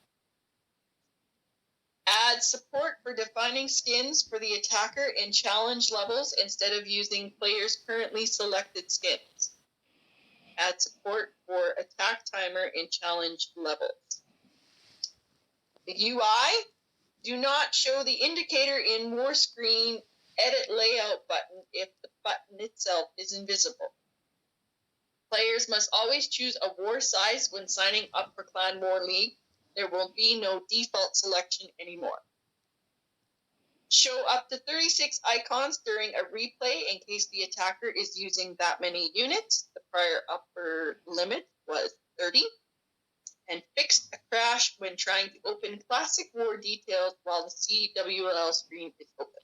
Add support for defining skins for the attacker in challenge levels instead of using players' currently selected skins. Add support for attack timer in challenge levels. The UI, do not show the indicator in War Screen Edit Layout button if the button itself is invisible. Players must always choose a war size when signing up for Clan War League. There will be no default selection anymore. Show up to 36 icons during a replay in case the attacker is using that many units. The prior upper limit was 30. And fixed a crash when trying to open Classic War details while the CWL screen is open.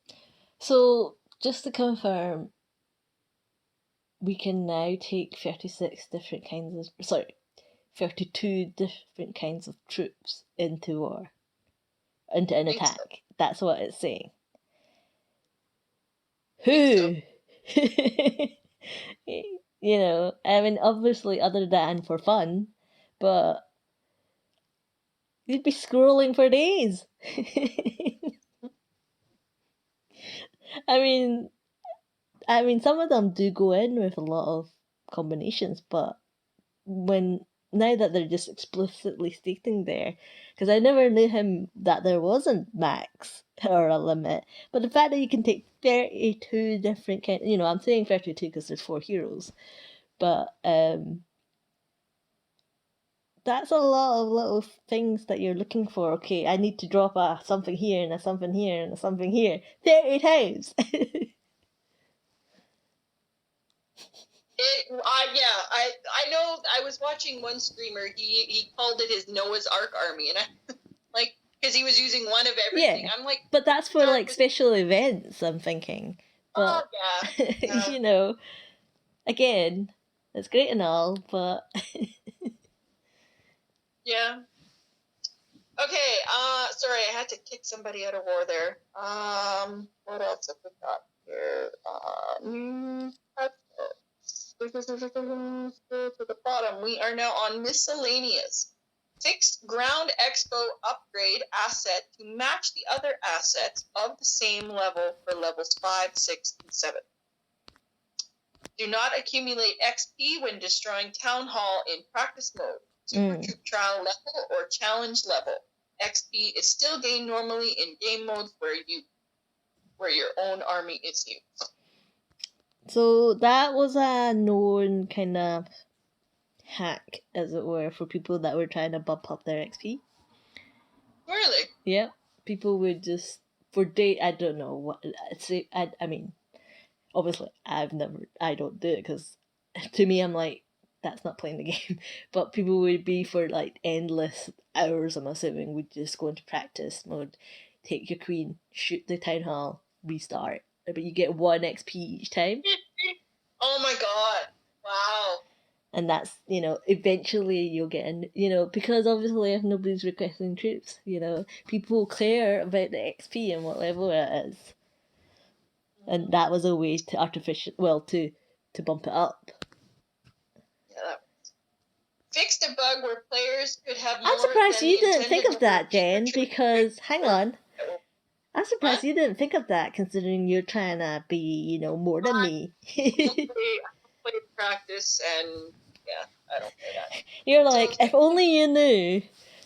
So, just to confirm, we can now take 36 different kinds of... Sorry, 32 different kinds of troops into war. Into an attack. So. That's what it's saying. Who? So. I mean, obviously, other than for fun, but you'd be scrolling for days. I mean, some of them do go in with a lot of combinations, but now that they're just explicitly stating there, because I never knew that there wasn't max or a limit, but the fact that you can take 32 different kinds, I'm saying 32 because there's 4 heroes, but that's a lot of little things that you're looking for. Okay, I need to drop a something here and a something here and a something here 30 times. I know. I was watching one streamer. He called it his Noah's Ark army, and I like because he was using one of everything. Yeah, I'm like, but that's for like special events. I'm thinking. But, yeah. Again, it's great and all, but yeah. Okay. Sorry, I had to kick somebody out of war there. What else have we got here? To the bottom, we are now on miscellaneous. Fix ground expo upgrade asset to match the other assets of the same level for levels 5, 6, and 7. Do not accumulate XP when destroying Town Hall in practice mode, Super Troop Trial level, or Challenge level. XP is still gained normally in game modes where your own army is used. So that was a known kind of hack, as it were, for people that were trying to bump up their XP. Really? Yeah. People would just, I don't know what, I mean, obviously I don't do it because to me I'm like, that's not playing the game. But people would be for like endless hours, I'm assuming, would just go into practice mode. take your queen, shoot the town hall, restart. But you get 1 XP each time. Oh my god. Wow. And that's, eventually you'll get in, because obviously if nobody's requesting troops, people care about the XP and what level it is. And that was a way to to bump it up. Yeah, fixed a bug where players could have more. I'm surprised than you the didn't intended think of number that, of Jen, super because, troops hang or- on, I'm surprised What? you didn't think of that, considering you're trying to be, more than me. I play practice, and yeah, I don't play that. You're So like, if only you knew,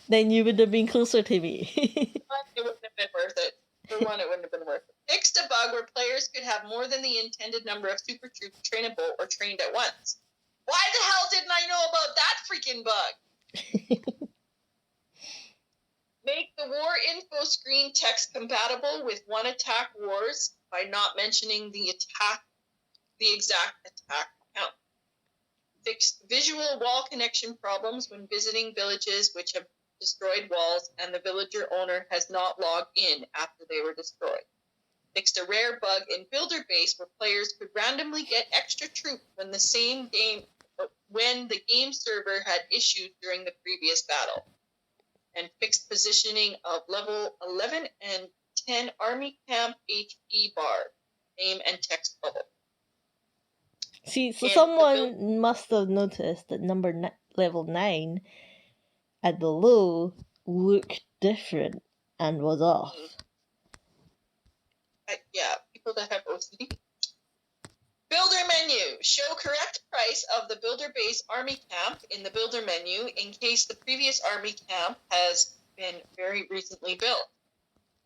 then you would have been closer to me. it wouldn't have been worth it. For one, it wouldn't have been worth it. Fixed a bug where players could have more than the intended number of super troops trainable or trained at once. Why the hell didn't I know about that freaking bug? Make the war info screen text compatible with One Attack Wars by not mentioning the exact attack count. Fix visual wall connection problems when visiting villages which have destroyed walls and the villager owner has not logged in after they were destroyed. Fixed a rare bug in Builder Base where players could randomly get extra troops when the game server had issues during the previous battle. And fixed positioning of level 11 and 10 Army Camp HP bar, name and text bubble. See, so someone must have noticed that level 9 at the low looked different and was off. Yeah, people that have OCD. Builder menu. Show correct price of the Builder Base Army Camp in the Builder menu in case the previous Army Camp has been very recently built.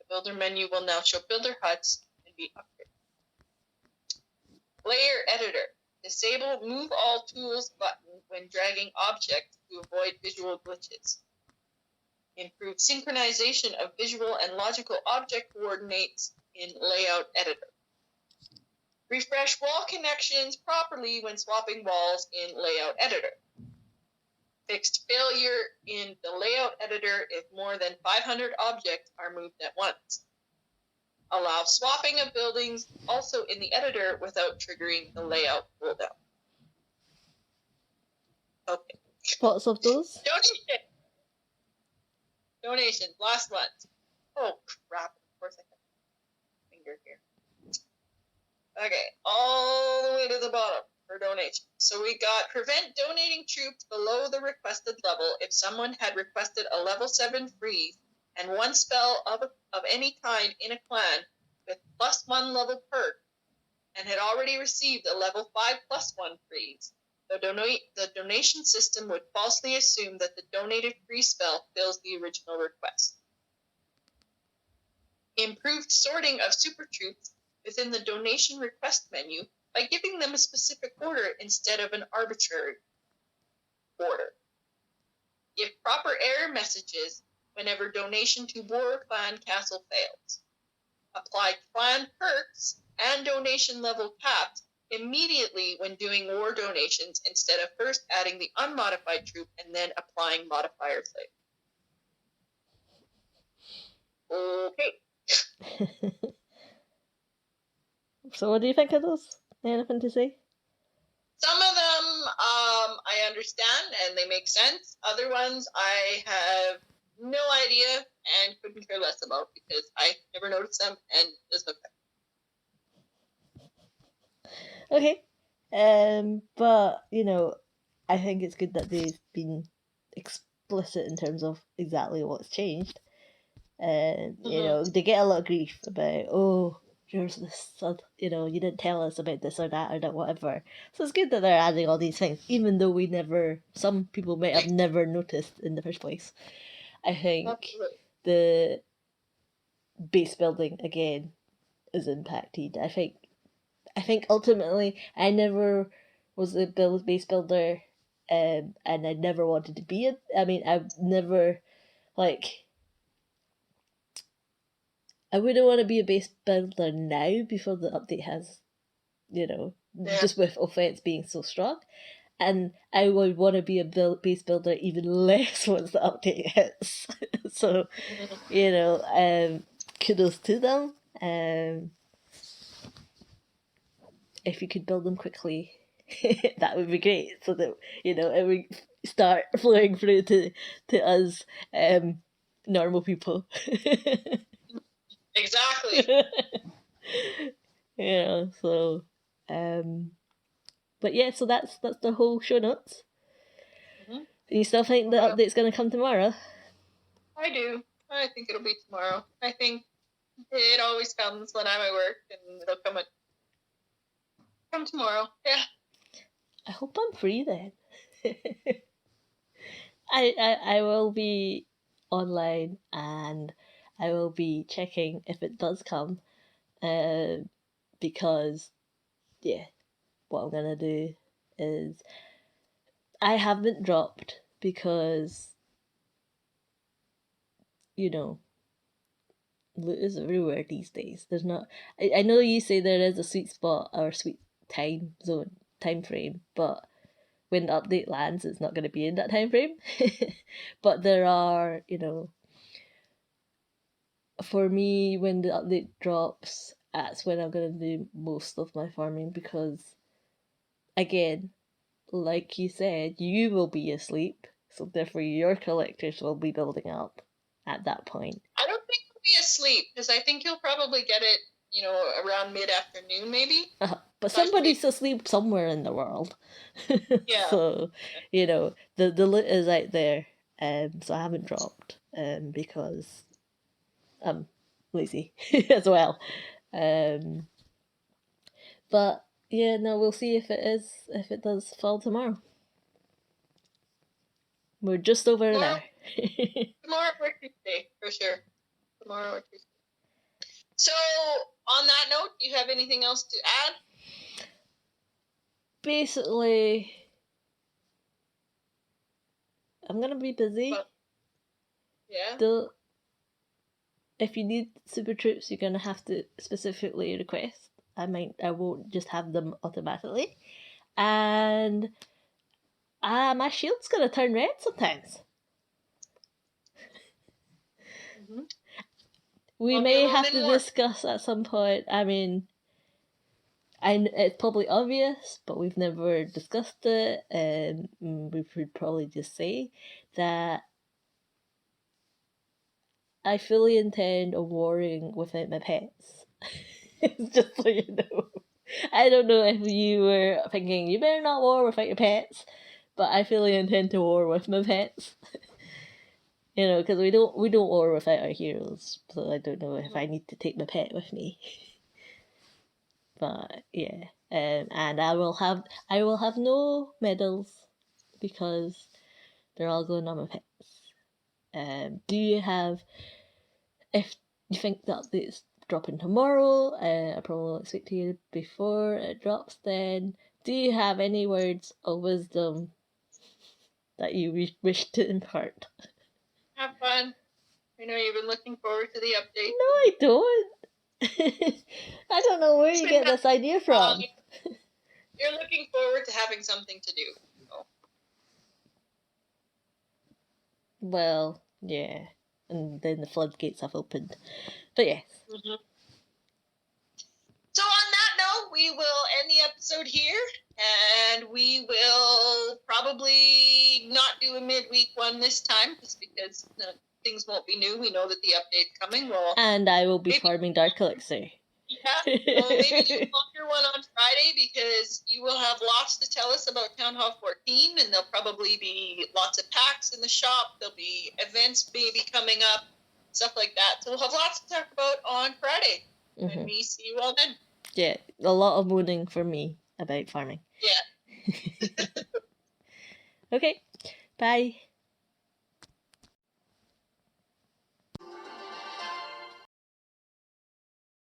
The Builder menu will now show Builder huts and be upgraded. Layer Editor. Disable Move All Tools button when dragging objects to avoid visual glitches. Improve synchronization of visual and logical object coordinates in Layout Editor. Refresh wall connections properly when swapping walls in Layout Editor. Fixed failure in the Layout Editor if more than 500 objects are moved at once. Allow swapping of buildings also in the editor without triggering the layout cooldown. Okay. Lots of those? Donations. Last one. Oh, crap. Of course I have a finger here. Okay. All the way to the bottom for donations. So we got prevent donating troops below the requested level if someone had requested a level 7 freeze and one spell of any kind in a clan with +1 level perk and had already received a level 5 +1 freeze. The donation system would falsely assume that the donated free spell fills the original request. Improved sorting of super troops within the donation request menu by giving them a specific order instead of an arbitrary order. Give proper error messages whenever donation to War Clan Castle fails. Apply clan perks and donation level caps immediately when doing war donations instead of first adding the unmodified troop and then applying modifiers later. Okay. So what do you think of those? Anything to say? Some of them I understand and they make sense. Other ones I have no idea and couldn't care less about because I never noticed them and there's no Okay. But, I think it's good that they've been explicit in terms of exactly what's changed. They get a lot of grief about, oh, there's this, you didn't tell us about this or that or that, whatever. So it's good that they're adding all these things, even though some people might have never noticed in the first place. I think the base building, again, is impacted. I think ultimately I never was a base builder, and I never wanted to be it. I mean, I've never, I wouldn't want to be a base builder now before the update has, just with offense being so strong. And I would want to be a base builder even less once the update hits. So, kudos to them. If you could build them quickly, that would be great, so that it would start flowing through to us normal people. Exactly. So but yeah, so that's the whole show notes. Mm-hmm. You still think the update's going to come tomorrow? I do. I think it'll be tomorrow. I think it always comes when I'm at work, and it'll come tomorrow. Yeah. I hope I'm free then. I will be online, and I will be checking if it does come, because yeah, what I'm gonna do is I haven't dropped because loot is everywhere these days. There's not. I know you say there is a sweet spot or sweet time frame, but when the update lands, it's not going to be in that time frame. But there are, for me, when the update drops, that's when I'm going to do most of my farming, because, again, like you said, you will be asleep, so therefore your collectors will be building up at that point. I don't think he'll be asleep, because I think he'll probably get it, around mid-afternoon, maybe. But somebody's asleep somewhere in the world. Yeah. So, the loot is out there, so I haven't dropped, because I'm lazy as well. But yeah, no, we'll see if it does fall tomorrow. We're just over an hour. Tomorrow or Tuesday, for sure. Tomorrow or Tuesday. So, on that note, do you have anything else to add? Basically, I'm gonna be busy. Yeah. If you need super troops, you're gonna have to specifically request. I won't just have them automatically. And my shield's gonna turn red sometimes. Mm-hmm. We may have to discuss at some point. I mean, it's probably obvious, but we've never discussed it, and we would probably just say that I fully intend on warring without my pets. Just so you know. I don't know if you were thinking you better not war without your pets, but I fully intend to war with my pets. Because we don't war without our heroes, so I don't know if I need to take my pet with me. But yeah, and I will have no medals, because they're all going on my pets. Do you have, if you think that it's dropping tomorrow, I probably will speak to you before it drops then. Do you have any words of wisdom that you wish to impart? Have fun. I know you've been looking forward to the update. No, I don't. I don't know where you get this idea from. You're looking forward to having something to do. So. Well, yeah. And then the floodgates have opened. But yes. Mm-hmm. So on that note, we will end the episode here, and we will probably not do a midweek one this time, just because things won't be new. We know that the update's coming. And I will be farming Dark Elixir. Yeah, well, maybe do a longer one on Friday, because you will have lots to tell us about Town Hall 14, and there'll probably be lots of packs in the shop. There'll be events maybe coming up, stuff like that. So we'll have lots to talk about on Friday. Mm-hmm. And we see you all then. Yeah, a lot of moaning for me about farming. Yeah. Okay, bye.